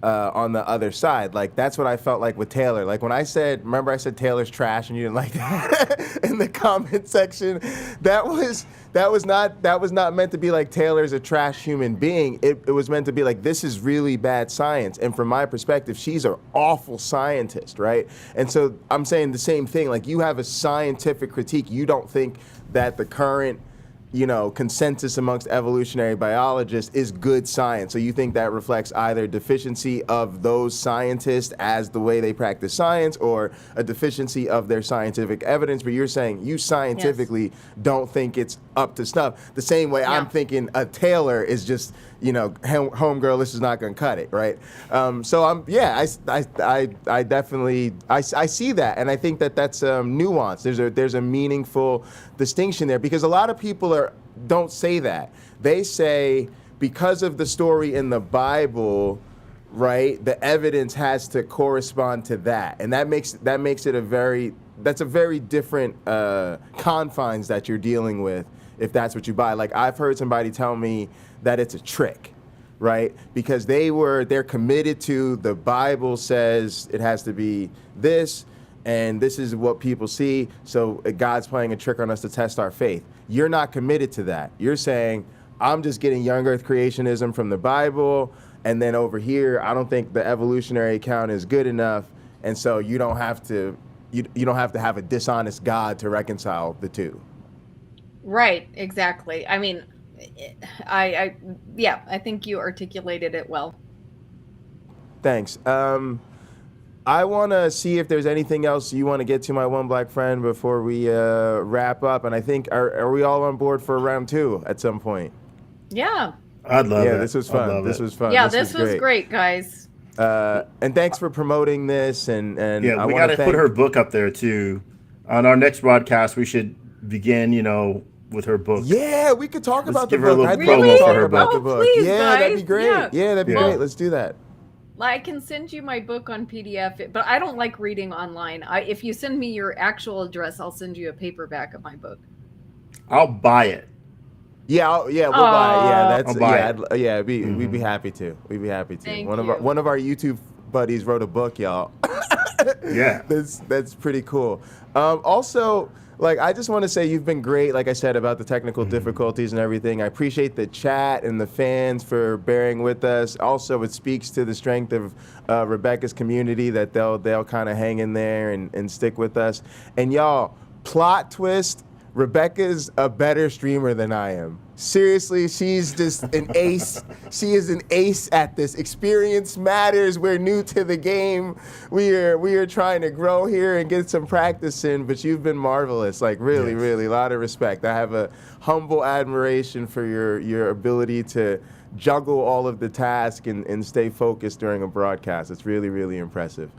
on the other side. That's what I felt like with Taylor. When I said Taylor's trash and you didn't like that in the comment section, that was not meant to be Taylor's a trash human being. It was meant to be this is really bad science. And from my perspective, she's an awful scientist, right? And so I'm saying the same thing. You have a scientific critique. You don't think that the current consensus amongst evolutionary biologists is good science. So you think that reflects either deficiency of those scientists as the way they practice science or a deficiency of their scientific evidence, but you're saying you scientifically don't think it's up to snuff. The same way I'm thinking a Taylor is just, homegirl, this is not going to cut it, right? So I definitely see that, and I think that that's nuance. There's a meaningful distinction there because a lot of people don't say that. They say because of the story in the Bible, right, the evidence has to correspond to that, and that makes it a very different confines that you're dealing with if that's what you buy. I've heard somebody tell me that it's a trick, right? Because they're committed to the Bible says it has to be this, and this is what people see, so God's playing a trick on us to test our faith. You're not committed to that. You're saying, I'm just getting young earth creationism from the Bible, and then over here, I don't think the evolutionary account is good enough, and so you don't have to have a dishonest God to reconcile the two. Right, exactly. I mean, I think you articulated it well. Thanks. I want to see if there's anything else you want to get to MyOneBlack Friend before we wrap up. And I think, are we all on board for round 2 at some point? Yeah. I'd love it. Yeah, this was fun. This was fun. Yeah, this was great, guys. And thanks for promoting this. And yeah, we got to put her book up there too. On our next broadcast, we should begin, with her book. Yeah, we could talk about the book. Give her a little promo for her book. Please, yeah, guys. that'd be great. Yeah, that'd be great. Let's do that. I can send you my book on PDF, but I don't like reading online. If you send me your actual address, I'll send you a paperback of my book. I'll buy it. Yeah, we'll buy it. Yeah, we'd be happy to. We'd be happy to. Thank One you. of our YouTube buddies wrote a book, y'all. Yeah, that's pretty cool. Also, Like, I just want to say you've been great, like I said, about the technical difficulties and everything. I appreciate the chat and the fans for bearing with us. Also, it speaks to the strength of Rebekah's community that they'll kind of hang in there and stick with us. And y'all, plot twist, Rebekah's a better streamer than I am. Seriously, she's just an ace. She is an ace at this. Experience matters. We're new to the game. We are trying to grow here and get some practice in, but you've been marvelous. Like, really, really, a lot of respect. I have a humble admiration for your ability to juggle all of the tasks and stay focused during a broadcast. It's really, really impressive.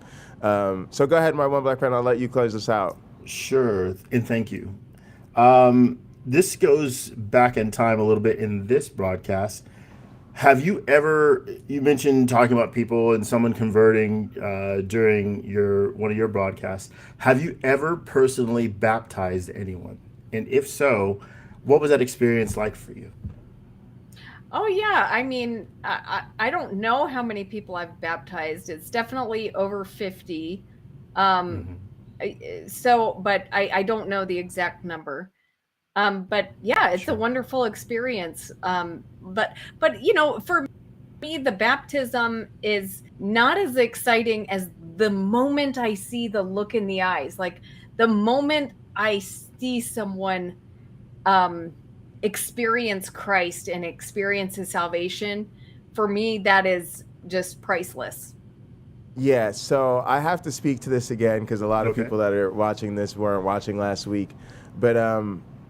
So go ahead, my one black friend. I'll let you close this out. Sure, and thank you. This goes back in time a little bit in this broadcast. Have you ever, you mentioned talking about people and someone converting during one of your broadcasts. Have you ever personally baptized anyone? And if so, what was that experience like for you? Oh yeah, I mean, I don't know how many people I've baptized. It's definitely over 50. So, but I don't know the exact number. But yeah, it's a wonderful experience. But you know, for me, the baptism is not as exciting as the moment I see the look in the eyes. Like the moment I see someone experience Christ and experience his salvation, for me, that is just priceless. Yeah, so I have to speak to this again because a lot of people that are watching this weren't watching last week. But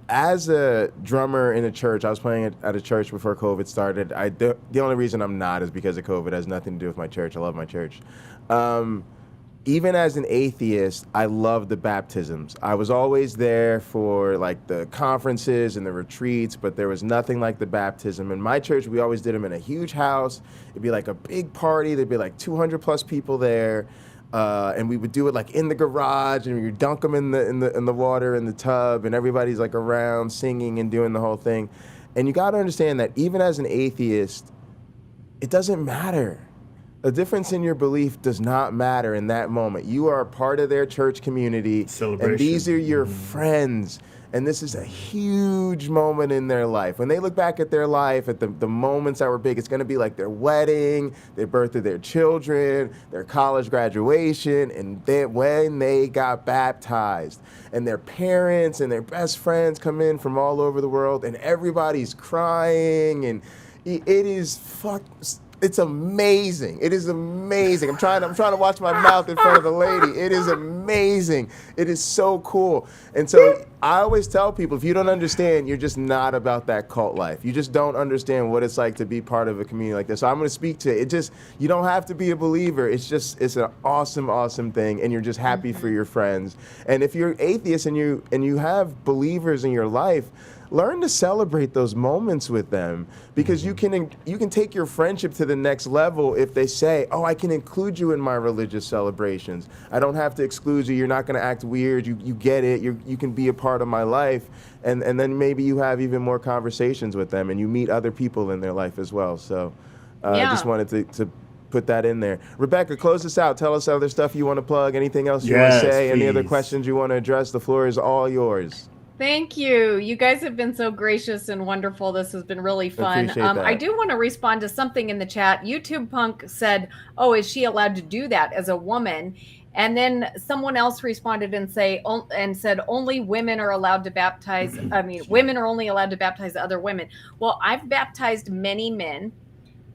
as a drummer in a church, I was playing at a church before COVID started. The only reason I'm not is because of COVID. It has nothing to do with my church. I love my church. Even as an atheist, I love the baptisms. I was always there for like the conferences and the retreats, but there was nothing like the baptism. In my church, we always did them in a huge house. It'd be like a big party. There'd be like 200 plus people there. And we would do it like in the garage, and we would dunk them in the water in the tub, and everybody's like around singing and doing the whole thing. And you got to understand that even as an atheist, it doesn't matter. The difference in your belief does not matter in that moment. You are a part of their church community, and these are your friends. And this is a huge moment in their life. When they look back at their life, at the moments that were big, it's going to be like their wedding, their birth of their children, their college graduation, and then when they got baptized. And their parents and their best friends come in from all over the world, and everybody's crying, and it is it's amazing. It is amazing. I'm trying to watch my mouth in front of the lady. It is amazing. It is so cool. And so I always tell people, if you don't understand, you're just not about that cult life. You just don't understand what it's like to be part of a community like this. So I'm going to speak to it. You don't have to be a believer. It's an awesome, awesome thing. And you're just happy for your friends. And if you're atheist and you have believers in your life, learn to celebrate those moments with them, because you can take your friendship to the next level if they say, oh, I can include you in my religious celebrations. I don't have to exclude you. You're not going to act weird. You get it. You can be a part of my life. And then maybe you have even more conversations with them, and you meet other people in their life as well. So I just wanted to put that in there. Rebekah, close this out. Tell us other stuff you want to plug, anything else you want to say, any other questions you want to address. The floor is all yours. Thank you. You guys have been so gracious and wonderful. This has been really fun. I do want to respond to something in the chat. YouTube Punk said, oh, is she allowed to do that as a woman? And then someone else responded and said only women are allowed to baptize. I mean, women are only allowed to baptize other women. Well, I've baptized many men,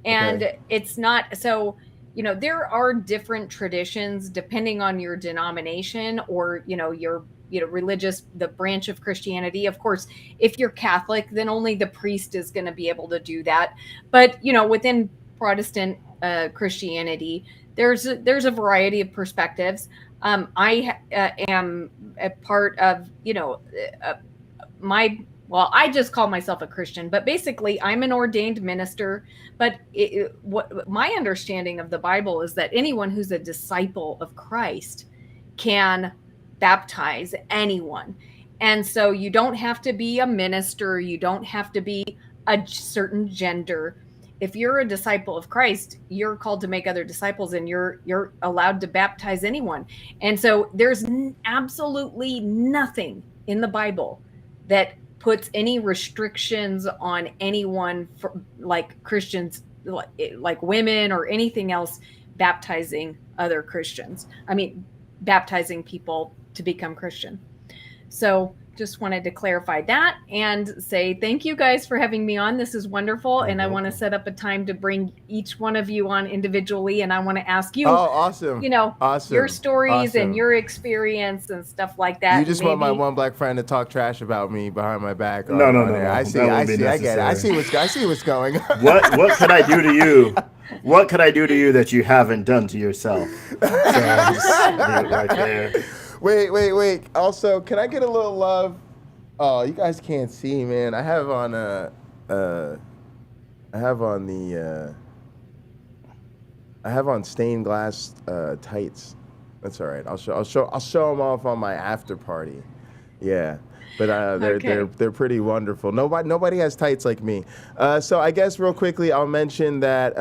and it's not so. You know, there are different traditions depending on your denomination or your religious, the branch of Christianity. Of course, if you're Catholic, then only the priest is going to be able to do that. But, within Protestant Christianity, there's a variety of perspectives. I am a part of, I just call myself a Christian, but basically I'm an ordained minister. But what my understanding of the Bible is that anyone who's a disciple of Christ can baptize anyone. And so you don't have to be a minister. You don't have to be a certain gender. If you're a disciple of Christ, you're called to make other disciples, and you're allowed to baptize anyone. And so there's absolutely nothing in the Bible that puts any restrictions on anyone for, like Christians, like women or anything else baptizing other Christians. I mean, baptizing people to become Christian. So just wanted to clarify that and say thank you guys for having me on. This is wonderful. And I want to set up a time to bring each one of you on individually. And I want to ask you, awesome. Your stories Awesome. and your experience and stuff like that. You just want my one black friend to talk trash about me behind my back. No. I see. I get it. I see what's going on. What can I do to you? What could I do to you that you haven't done to yourself? So just leave it right there. Wait. Also, can I get a little love? Oh, you guys can't see, man. I have on stained glass tights. That's all right. I'll show them off on my after party. Yeah. But they're pretty wonderful. Nobody has tights like me. So I guess real quickly I'll mention that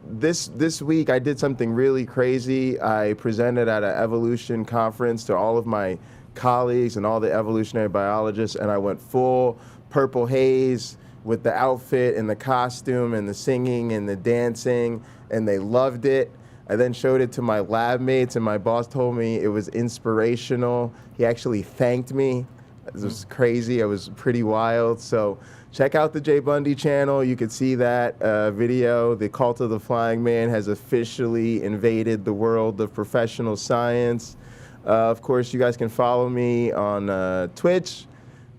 this week I did something really crazy. I presented at an evolution conference to all of my colleagues and all the evolutionary biologists, and I went full purple haze with the outfit and the costume and the singing and the dancing, and they loved it. I then showed it to my lab mates, and my boss told me it was inspirational. He actually thanked me. It was crazy. It was pretty wild. So check out the Jay Bundy channel. You could see that video. The Cult of the Flying Man has officially invaded the world of professional science. Of course, you guys can follow me on Twitch,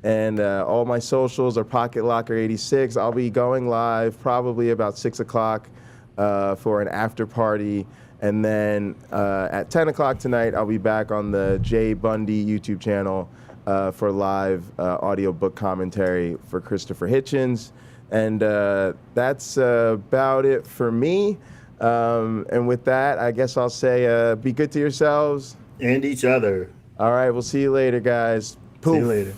and all my socials are Pocketlocker86. I'll be going live probably about 6 o'clock for an after party. And then at 10 o'clock tonight, I'll be back on the Jay Bundy YouTube channel for live audiobook commentary for Christopher Hitchens. And that's about it for me. And with that, I guess I'll say be good to yourselves. And each other. All right, we'll see you later, guys. Poof. See you later.